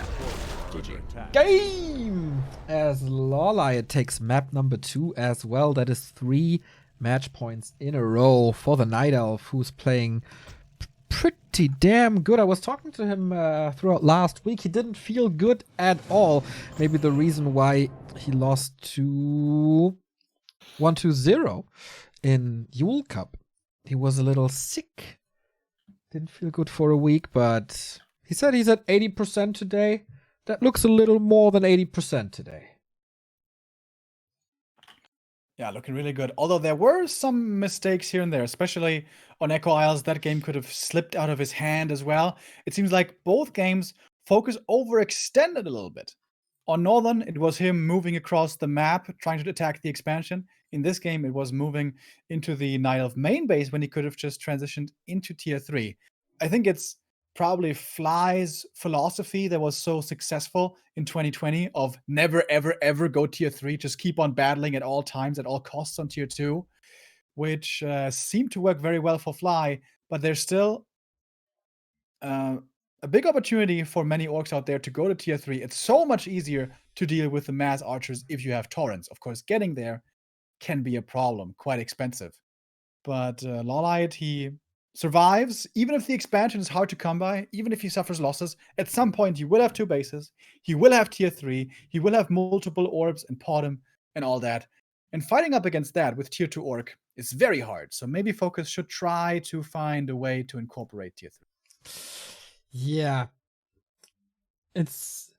GG. Game! As LawLiet takes map number 2 as well. That is 3 match points in a row for the Night Elf, who's playing pretty damn good. I was talking to him throughout last week. He didn't feel good at all. Maybe the reason why he lost to 1-0 in Yule Cup. He was a little sick. Didn't feel good for a week, but he said he's at 80% today. That looks a little more than 80% today. Yeah, looking really good. Although there were some mistakes here and there, especially on Echo Isles. That game could have slipped out of his hand as well. It seems like both games FoCuS overextended a little bit. On Northern, it was him moving across the map, trying to attack the expansion. In this game, it was moving into the Night Elf main base when he could have just transitioned into tier 3. I think it's probably Fly's philosophy that was so successful in 2020 of never, ever, ever go tier 3. Just keep on battling at all times, at all costs on tier 2, which seemed to work very well for Fly. But there's still a big opportunity for many orcs out there to go to tier 3. It's so much easier to deal with the mass archers if you have torrents. Of course, getting there can be a problem, quite expensive. But LawLiet, he survives, even if the expansion is hard to come by, even if he suffers losses. At some point, he will have 2 bases. He will have tier 3. He will have multiple orbs and Podem and all that. And fighting up against that with tier 2 orc is very hard. So maybe FoCuS should try to find a way to incorporate tier 3. Yeah. It's...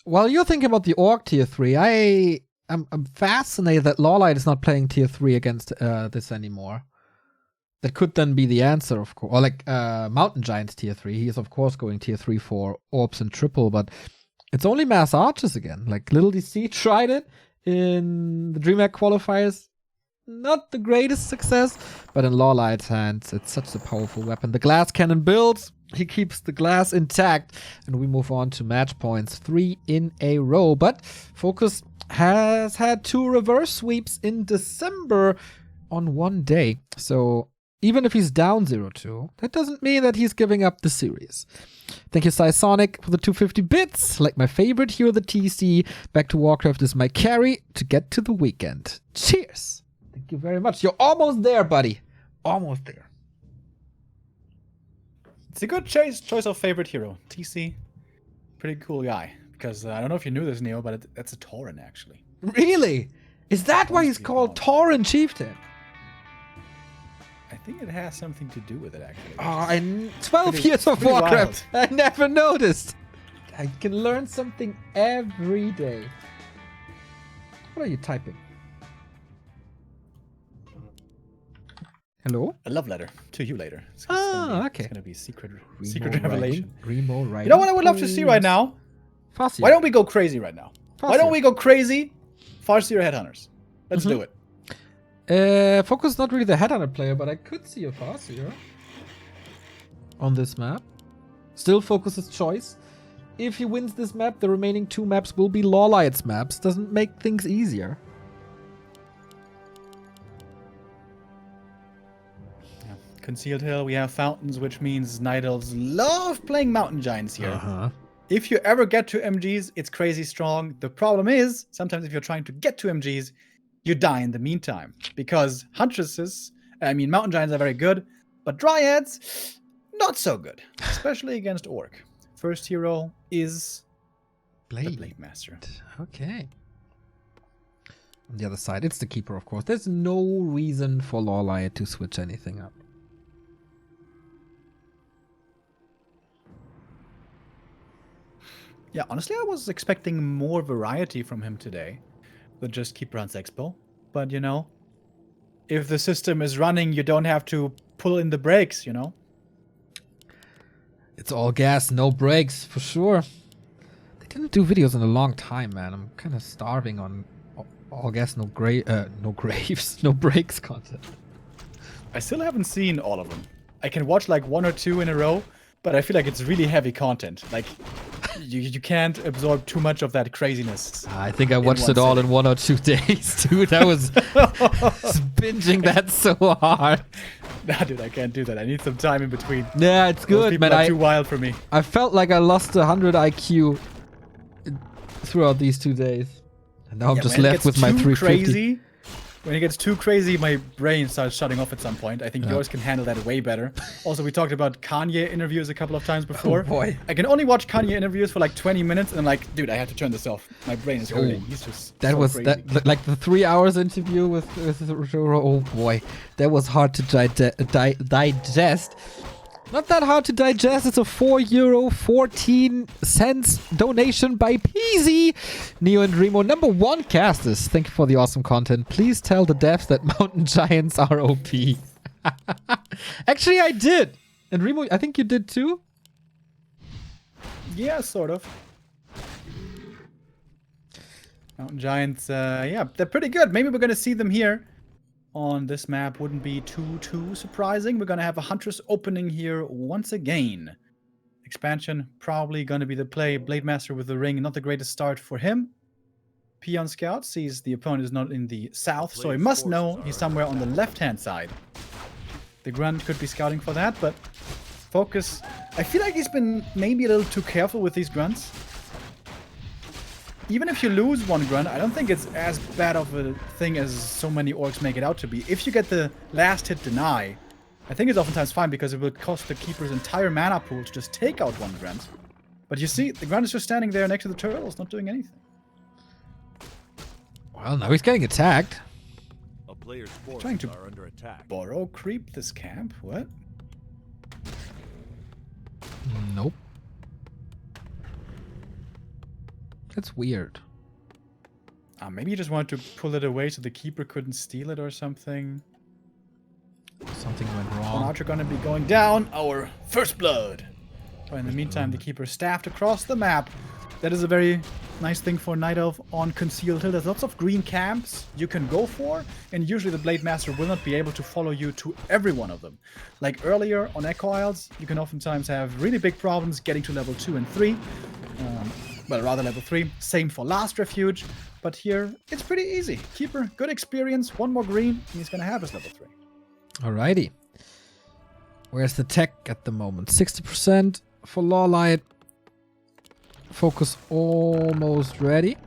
While you're thinking about the orc tier 3, I'm fascinated that LawLiet is not playing tier 3 against this anymore. That could then be the answer, of course. Or like Mountain Giants tier 3. He is, of course, going tier 3 for orbs and triple, but it's only mass archers again. Like Little DC tried it in the DreamHack qualifiers. Not the greatest success, but in LawLiet's hands, it's such a powerful weapon. The glass cannon builds. He keeps the glass intact, and we move on to match points, 3 in a row. But FoCuS has had 2 reverse sweeps in December on one day. So even if he's down 0-2, that doesn't mean that he's giving up the series. Thank you, Sonic, for the 250 bits. Like my favorite hero, the TC. Back to Warcraft is my carry to get to the weekend. Cheers. Thank you very much. You're almost there, buddy. Almost there. It's a good choice of favorite hero. TC, pretty cool guy. Because I don't know if you knew this, Neo, but that's a Tauren, actually. Really? Is that why he's called Tauren Chieftain? I think it has something to do with it, actually. Oh, 12 years of Warcraft. I never noticed. I can learn something every day. What are you typing? Hello? A love letter to you later. Okay. It's gonna be secret revelation. Remo writing. You know what I would love to see right now? Farseer. Why don't we go crazy right now? Why don't we go crazy? Farseer Headhunters. Let's do it. FoCuS not really the headhunter player, but I could see a Farseer on this map. Still FoCus's choice. If he wins this map, the remaining 2 maps will be LawLiet's maps. Doesn't make things easier. Yeah. Concealed Hill, we have fountains, which means Night Elves love playing Mountain Giants here. If you ever get to MGs, it's crazy strong. The problem is, sometimes if you're trying to get to MGs, you die in the meantime. Because Mountain Giants are very good, but Dryads, not so good. Especially against Orc. First hero is the Blade Master. Okay. On the other side, it's the Keeper, of course. There's no reason for LawLiet to switch anything up. Yeah, honestly, I was expecting more variety from him today than just Keeper on Expo. But, you know, if the system is running, you don't have to pull in the brakes, you know? It's all gas, no brakes, for sure. They didn't do videos in a long time, man. I'm kind of starving on all gas, no graves, no brakes content. I still haven't seen all of them. I can watch like 1 or 2 in a row, but I feel like it's really heavy content. Like, you can't absorb too much of that craziness. I think I watched it all in 1 or 2 days, dude. I was binging that so hard. Nah, dude, I can't do that. I need some time in between. Yeah, it's good, people man. Are too wild for me. I felt like I lost 100 IQ throughout these 2 days. And now I'm just left with my 350. When it gets too crazy, my brain starts shutting off at some point. I think yours can handle that way better. Also, we talked about Kanye interviews a couple of times before. Oh boy. I can only watch Kanye interviews for like 20 minutes, and I'm like, dude, I have to turn this off. My brain is hurting. He's just that so was crazy. that like the 3 hours interview with oh boy, that was hard to digest. Not that hard to digest. It's a €4.14 donation by Peasy. Neo and Remo, #1 casters. Thank you for the awesome content. Please tell the devs that Mountain Giants are OP. Actually, I did. And Remo, I think you did too? Yeah, sort of. Mountain Giants, yeah, they're pretty good. Maybe we're going to see them here on this map. Wouldn't be too surprising. We're going to have a Huntress opening here once again. Expansion probably going to be the play. Blade Master with the ring, not the greatest start for him. Peon Scout sees the opponent is not in the south, so he must know he's somewhere on the left-hand side. The Grunt could be scouting for that, but FoCuS, I feel like he's been maybe a little too careful with these Grunts. Even if you lose 1 Grunt, I don't think it's as bad of a thing as so many Orcs make it out to be. If you get the last hit deny, I think it's oftentimes fine because it will cost the Keeper's entire mana pool to just take out 1 Grunt. But you see, the Grunt is just standing there next to the turtles, not doing anything. Well, now he's getting attacked. A player's forces Trying to are under attack. Burrow creep this camp? What? Nope. That's weird. Maybe you just wanted to pull it away so the Keeper couldn't steal it or something. Something went One wrong. Archer gonna be going down. Our first blood. But in the meantime, the Keeper staffed across the map. That is a very Nice thing for Night Elf on Concealed Hill. There's lots of green camps you can go for, and usually the Blade Master will not be able to follow you to every one of them. Like earlier on Echo Isles, you can oftentimes have really big problems getting to level 2 and 3. Well, rather level 3. Same for Last Refuge. But here, it's pretty easy. Keeper, good experience, one more green, and he's going to have his level 3. Alrighty. Where's the tech at the moment? 60% for LawLiet. FoCuS almost ready.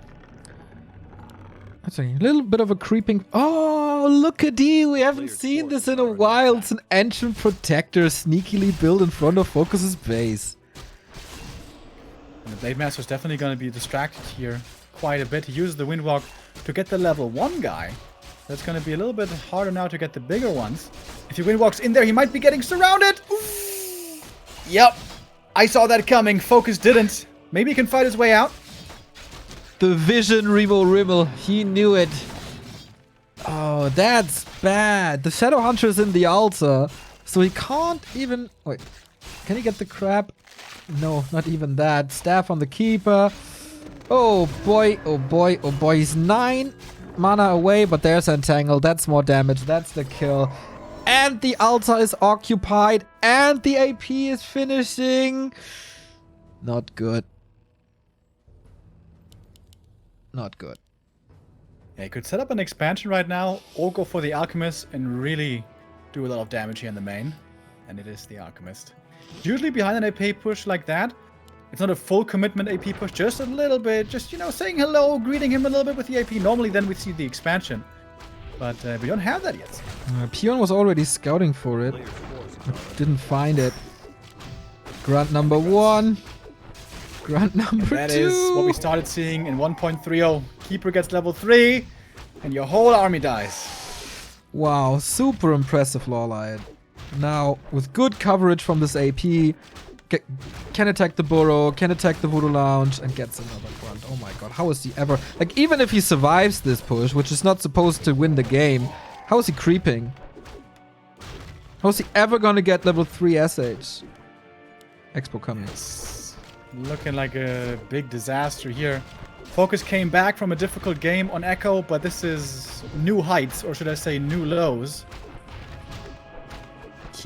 That's a little bit of a creeping... Oh, look at you! We haven't seen this in a while. It's an Ancient Protector sneakily built in front of FoCus's base. And the Blade Master is definitely going to be distracted here quite a bit. He uses the Windwalk to get the level 1 guy. That's going to be a little bit harder now to get the bigger ones. If he Windwalks in there, he might be getting surrounded! Ooh. Yep, I saw that coming. FoCuS didn't. Maybe he can fight his way out. The vision, Remo Rimmel. He knew it. Oh, that's bad. The Shadow Hunter is in the altar, so he can't even... Wait, can he get the crab? No, not even that. Staff on the Keeper. Oh boy, oh boy, oh boy. He's 9 mana away, but there's Entangle. That's more damage. That's the kill. And the altar is occupied, and the AP is finishing. Not good. Not good. Yeah, he could set up an expansion right now, or go for the Alchemist and really do a lot of damage here in the main. And it is the Alchemist. Usually behind an AP push like that, it's not a full commitment AP push, just a little bit, just, you know, saying hello, greeting him a little bit with the AP. Normally then we see the expansion. But we don't have that yet. Pion was already scouting for it. But didn't find it. Grunt number 1. Grunt number 2. That is what we started seeing in 1.30. Keeper gets level 3, and your whole army dies. Wow, super impressive LawLiet. Now, with good coverage from this AP, can attack the Burrow, can attack the Voodoo Lounge, and gets another Grunt. Oh my god, how is he ever... Like, even if he survives this push, which is not supposed to win the game, how is he creeping? How is he ever gonna get level 3 SH? Expo coming. Looking like a big disaster here. FoCuS came back from a difficult game on Echo, but this is new heights, or should I say new lows.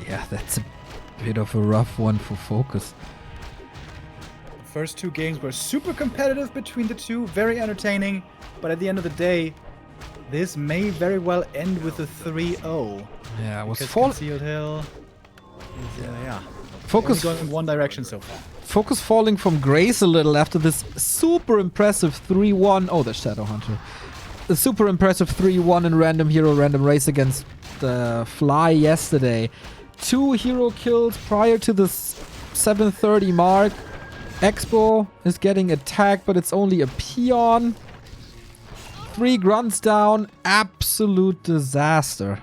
Yeah, that's a bit of a rough one for FoCuS. The first 2 games were super competitive between the two, very entertaining, but at the end of the day, this may very well end with a 3-0. Yeah, it was Concealed Hill. Yeah. FoCuS going in one direction so far. FoCuS falling from grace a little after this super impressive 3-1. Oh, the Shadow Hunter. The super impressive 3-1 in random hero, random race against the Fly yesterday. 2 hero kills prior to the 7:30 mark. Expo is getting attacked, but it's only a peon. 3 grunts down. Absolute disaster.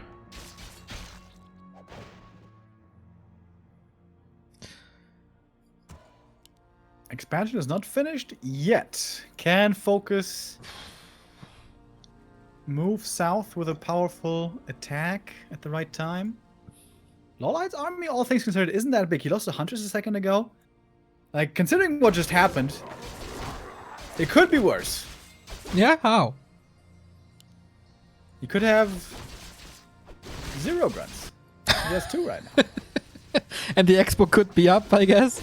Expansion is not finished yet. Can FoCuS move south with a powerful attack at the right time? LawLiet's army, all things considered, isn't that big. He lost the Hunters a second ago. Like, considering what just happened, it could be worse. Yeah, how? He could have 0 grunts. He has 2 right now. And the Expo could be up, I guess.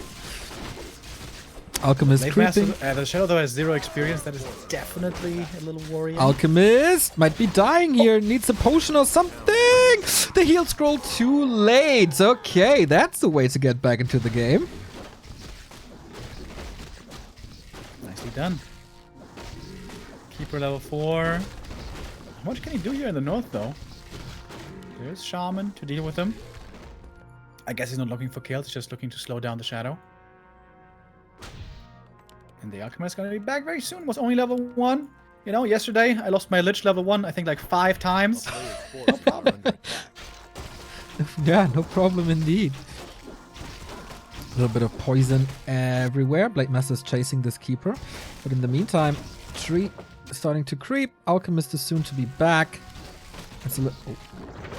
Alchemist Blade creeping. Master, the Shadow though has 0 experience. That is definitely a little worrying. Alchemist might be dying here. Needs a potion or something. The heal scroll too late. Okay, that's the way to get back into the game. Nicely done. Keeper level 4. How much can he do here in the north though? There's Shaman to deal with him. I guess he's not looking for kills. He's just looking to slow down the Shadow. And the Alchemist is going to be back very soon. Was only level 1. You know, yesterday I lost my Lich level 1, I think like 5 times. No problem. Yeah, no problem indeed. A little bit of poison everywhere. Blade Master is chasing this Keeper. But in the meantime, tree is starting to creep. Alchemist is soon to be back. It's a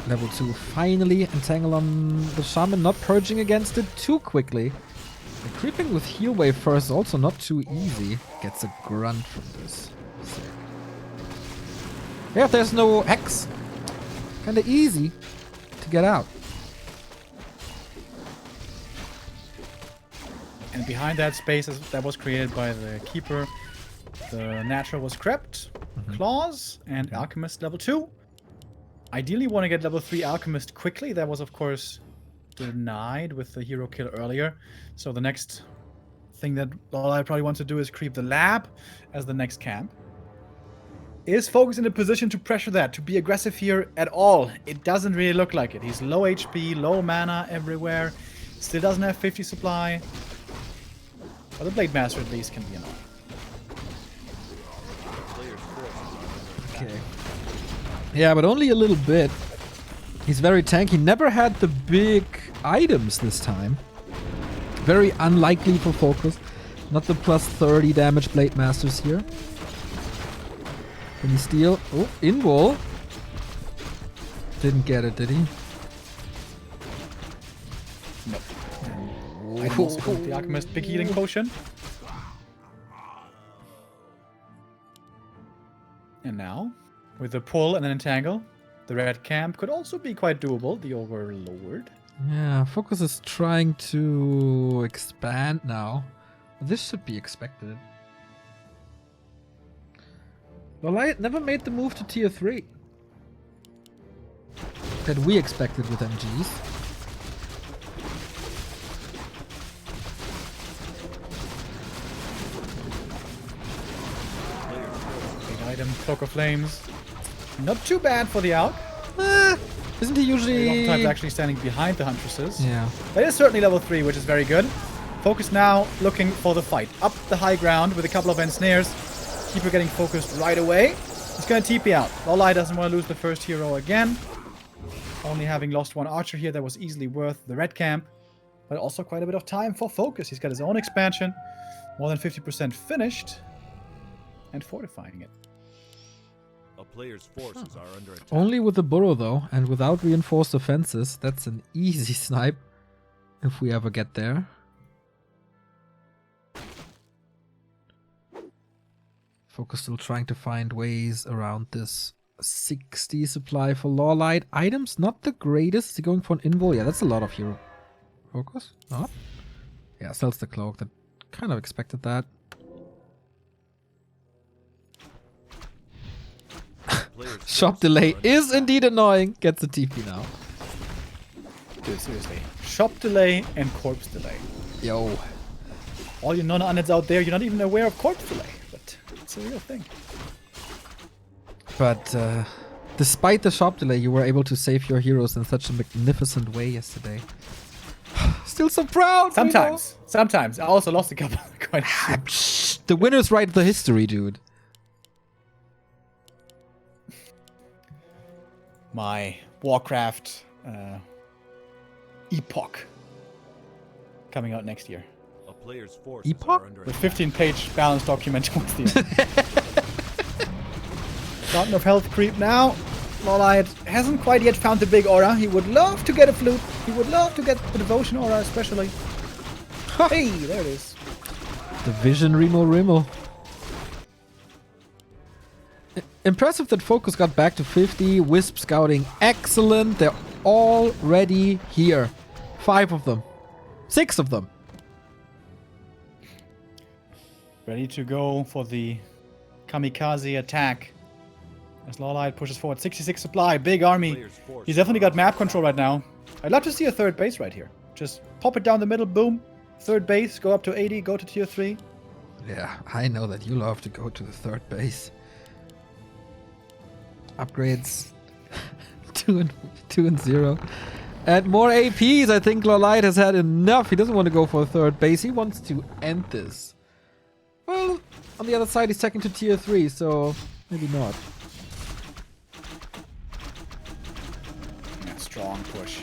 level 2 finally. Entangle on the Shaman, not purging against it too quickly. The creeping with heal wave first is also not too easy. Gets a grunt from this. Sick. Yeah, if there's no Hex, kinda easy to get out. And behind that space that was created by the Keeper, the Natural was crept, Claws, and Alchemist level 2. Ideally want to get level 3 Alchemist quickly. That was, of course, denied with the hero kill earlier. So the next thing that LawLiet probably wants to do is creep the lab as the next camp. Is FoCuS in a position to pressure that, to be aggressive here at all? It doesn't really look like it. He's low HP, low mana everywhere. Still doesn't have 50 supply. But the Blade Master at least can be annoying. Okay. Yeah, but only a little bit. He's very tanky. Never had the big items this time. Very unlikely for FoCuS. Not the plus 30 damage Blade Masters here. Can he steal? Oh, invul. Didn't get it, did he? Nope. I also got the Alchemist big healing potion. And now, with the pull and then entangle, the red camp could also be quite doable. The Overlord. Yeah, FoCuS is trying to expand now. This should be expected. LawLiet never made the move to tier 3 that we expected with MGs. Big item, Cloak of Flames. Not too bad for the Alch. Isn't he usually... Oftentimes actually standing behind the Huntresses. Yeah. That is certainly level 3, which is very good. FoCuS now looking for the fight. Up the high ground with a couple of ensnares. Keeper getting focused right away. He's going to TP out. LawLiet doesn't want to lose the first hero again. Only having lost one archer here, that was easily worth the red camp. But also quite a bit of time for FoCuS. He's got his own expansion. More than 50% finished. And fortifying it. A player's forces are under attack. Only with the burrow though, and without reinforced defenses. That's an easy snipe if we ever get there. FoCuS still trying to find ways around this 60 supply for LawLiet. Items not the greatest. Is he going for an invul? Yeah, that's a lot of hero. FoCuS? Not? Yeah, sells the cloak. That kind of expected that. Shop delay is indeed annoying. Gets a TP now. Dude, seriously. Shop delay and corpse delay. Yo. All you non-units out there, you're not even aware of corpse delay. But it's a real thing. But despite the shop delay, you were able to save your heroes in such a magnificent way yesterday. Still so proud. Sometimes. Sometimes. I also lost a couple. Quite The winners write the history, dude. My Warcraft Epoch coming out next year. A player's forces Epoch? are under With attack. 15-page balance document towards the end. Fountain of Health creep now. LawLiet hasn't quite yet found the big aura. He would love to get a flute. He would love to get the devotion aura especially. Hey, there it is. The vision Remo. Impressive that FoCuS got back to 50. Wisp scouting, excellent. They're already here. 5 of them. 6 of them. Ready to go for the kamikaze attack. As LawLiet pushes forward. 66 supply, big army. Player's forces He's definitely are got map control right now. I'd love to see a third base right here. Just pop it down the middle, boom. Third base, go up to 80, go to tier 3. Yeah, I know that you love to go to the third base. Upgrades 2 and 0. And more APs. I think LawLiet has had enough. He doesn't want to go for a third base. He wants to end this. Well, on the other side, he's taken to tier 3, so maybe not. Yeah, strong push.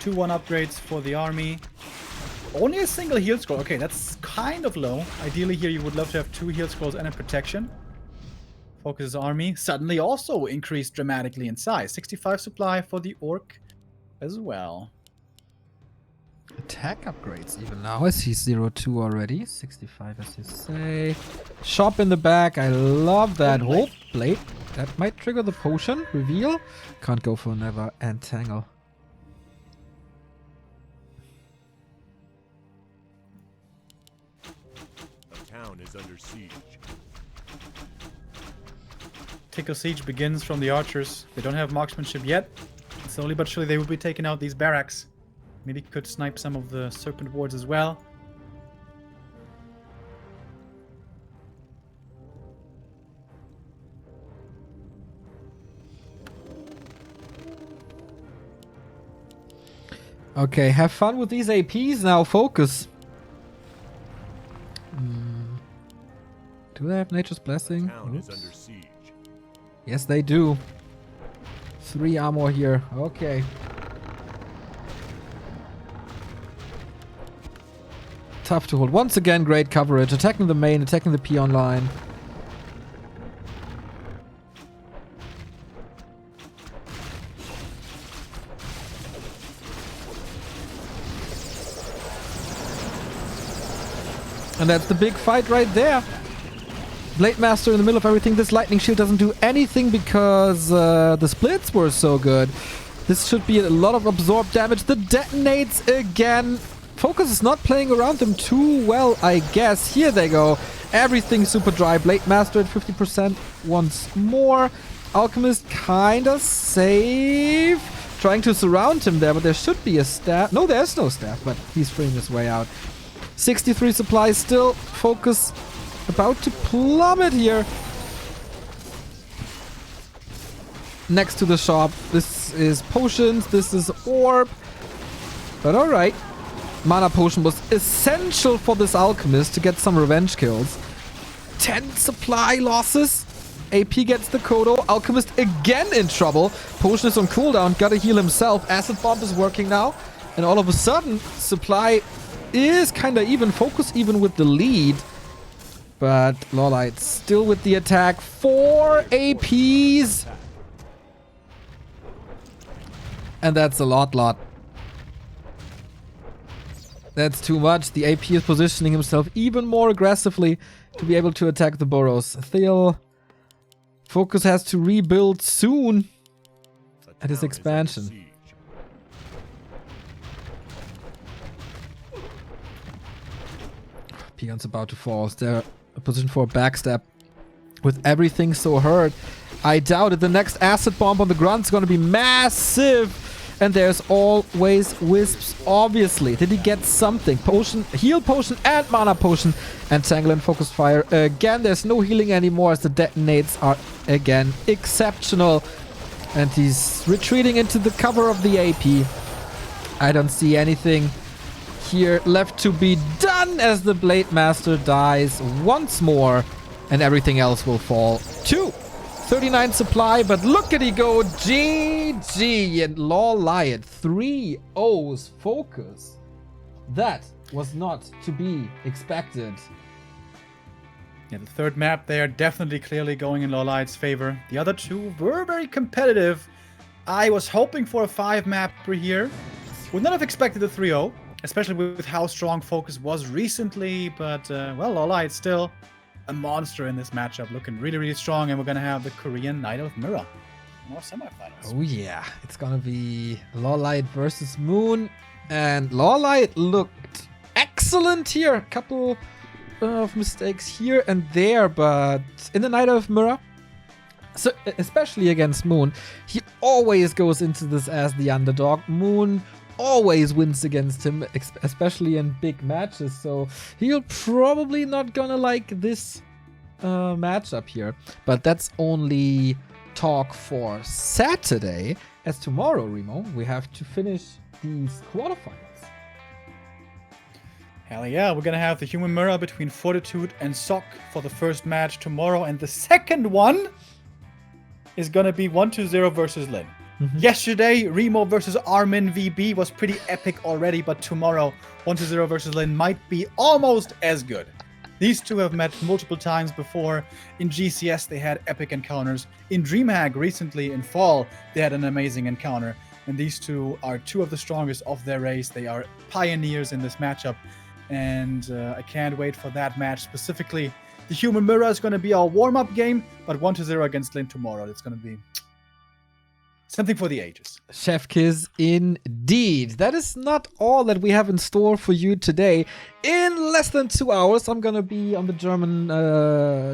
2-1 upgrades for the army. Only a single heal scroll. Okay, that's kind of low. Ideally here you would love to have 2 heal scrolls and a protection. FoCuS's army suddenly also increased dramatically in size. 65 supply for the orc as well. Attack upgrades even now. I see 0-2 already. 65 as you say. Shop in the back. I love that. Oh, blade. That might trigger the potion. Reveal. Can't go for never. And tangle. A town is under siege. Tickle Siege begins from the archers. They don't have marksmanship yet. Slowly but surely they will be taking out these barracks. Maybe could snipe some of the serpent wards as well. Okay, have fun with these APs now. FoCuS. Do they have Nature's Blessing? The town is Oops. under siege. Yes, they do. 3 armor here. Okay. Tough to hold. Once again, great coverage. Attacking the main, attacking the peon line. And that's the big fight right there. Blade Master in the middle of everything. This lightning shield doesn't do anything because the splits were so good. This should be a lot of absorbed damage. The detonates again. FoCuS is not playing around them too well, I guess. Here they go. Everything super dry. Blade Master at 50% once more. Alchemist kinda safe. Trying to surround him there, but there should be a staff. No, there's no staff, but he's freeing his way out. 63 supplies still. FoCuS about to plummet here. Next to the shop. This is potions. This is orb. But alright. Mana potion was essential for this alchemist to get some revenge kills. 10 supply losses. AP gets the Kodo. Alchemist again in trouble. Potion is on cooldown. Gotta heal himself. Acid Bomb is working now. And all of a sudden, supply is kinda even. FoCuS even with the lead. But LawLiet still with the attack. 4 APs. And that's a lot. That's too much. The AP is positioning himself even more aggressively to be able to attack the burrows. Theo, FoCuS has to rebuild soon at his expansion. Peon's about to fall. Is there a position for a backstab? With everything so hurt, I doubt it. The next acid bomb on the grunt is going to be massive. And there's always wisps, obviously. Did he get something? Potion, heal potion and mana potion. And Tangle and Focus Fire. Again, there's no healing anymore as the detonates are again exceptional. And he's retreating into the cover of the AP. I don't see anything here left to be done as the Blade Master dies once more. And everything else will fall too. 39 supply, but look at he go. GG and LawLiet 3-0's FoCuS. That was not to be expected. Yeah, the third map there definitely clearly going in LawLiet's favor. The other two were very competitive. I was hoping for a 5-map here. Would not have expected a 3-0, especially with how strong FoCuS was recently, but well, LawLiet still a monster in this matchup, looking really strong, and we're gonna have the Korean Knight of Mirror in our semifinals. Oh yeah, it's gonna be LawLiet versus Moon, and LawLiet looked excellent here. A couple of mistakes here and there, but in the Knight of Mirror, so especially against Moon, he always goes into this as the underdog. Moon always wins against him, especially in big matches, so he'll probably not gonna like this matchup here. But that's only talk for Saturday, as tomorrow, Remo, we have to finish these quarterfinals. Hell yeah, we're gonna have the Human Mirror between Fortitude and Sok for the first match tomorrow, and the second one is gonna be 1-0 versus Lin. Yesterday, Remo versus Armin VB was pretty epic already, but tomorrow, 1-0 versus Lin might be almost as good. These two have met multiple times before. In GCS, they had epic encounters. In DreamHack, recently in Fall, they had an amazing encounter. And these two are two of the strongest of their race. They are pioneers in this matchup. And I can't wait for that match. Specifically, the Human Mirror is going to be our warm-up game, but 1-0 against Lin tomorrow. It's going to be something for the ages. FoCuS indeed. That is not all that we have in store for you today. In less than 2 hours, I'm gonna be on the German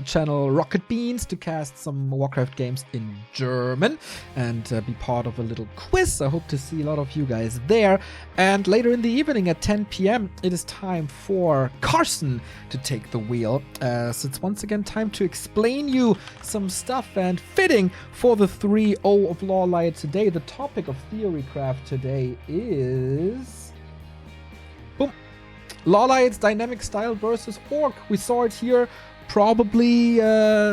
channel Rocket Beans to cast some Warcraft games in German and be part of a little quiz. I hope to see a lot of you guys there. And later in the evening at 10 p.m, it is time for Carson to take the wheel. So it's once again time to explain you some stuff, and fitting for the 3-0 of LawLiet today. The topic of Theorycraft today is... boom! LawLiet's dynamic style versus Orc. We saw it here. Probably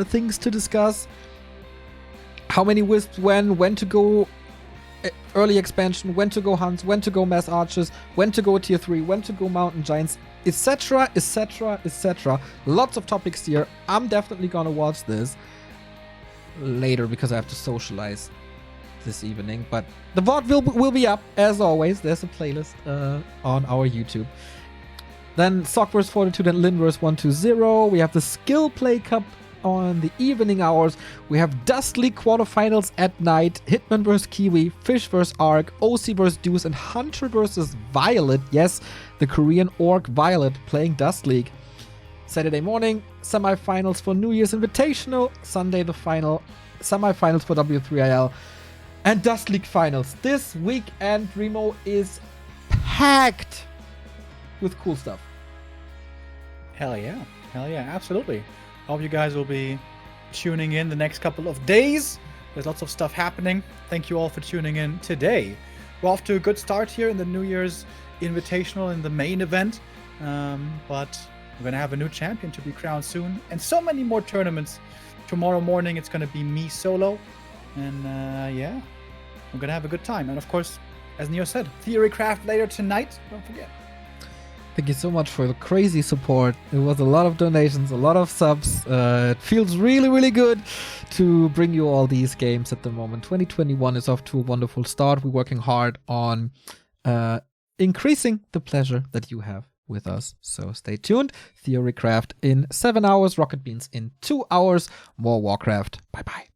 things to discuss. How many wisps when to go early expansion, when to go hunts, when to go mass archers, when to go tier 3, when to go mountain giants, etc, etc, etc. Lots of topics here. I'm definitely gonna watch this later because I have to socialize this evening, but the VOD will be up as always. There's a playlist on our YouTube. Then Sock vs Fortitude and Lin vs 120. We have the Skill Play Cup on the evening hours. We have Dust League quarterfinals at night. Hitman vs Kiwi, Fish vs Ark, OC vs Deuce, and Hunter vs Violet. Yes, the Korean Orc Violet playing Dust League. Saturday morning, semifinals for New Year's Invitational. Sunday, the semifinals for W3IL. And Dust League finals. This weekend, Remo, is packed with cool stuff. Hell yeah, absolutely. Hope you guys will be tuning in the next couple of days. There's lots of stuff happening. Thank you all for tuning in today. We're off to a good start here in the New Year's Invitational in the main event. But we're going to have a new champion to be crowned soon. And so many more tournaments. Tomorrow morning, it's going to be me solo. And yeah, we're going to have a good time. And of course, as Neo said, Theorycraft later tonight. Don't forget. Thank you so much for the crazy support. It was a lot of donations, a lot of subs. It feels really, really good to bring you all these games at the moment. 2021 is off to a wonderful start. We're working hard on increasing the pleasure that you have with us. So stay tuned. Theorycraft in 7 hours, Rocket Beans in 2 hours. More Warcraft. Bye-bye.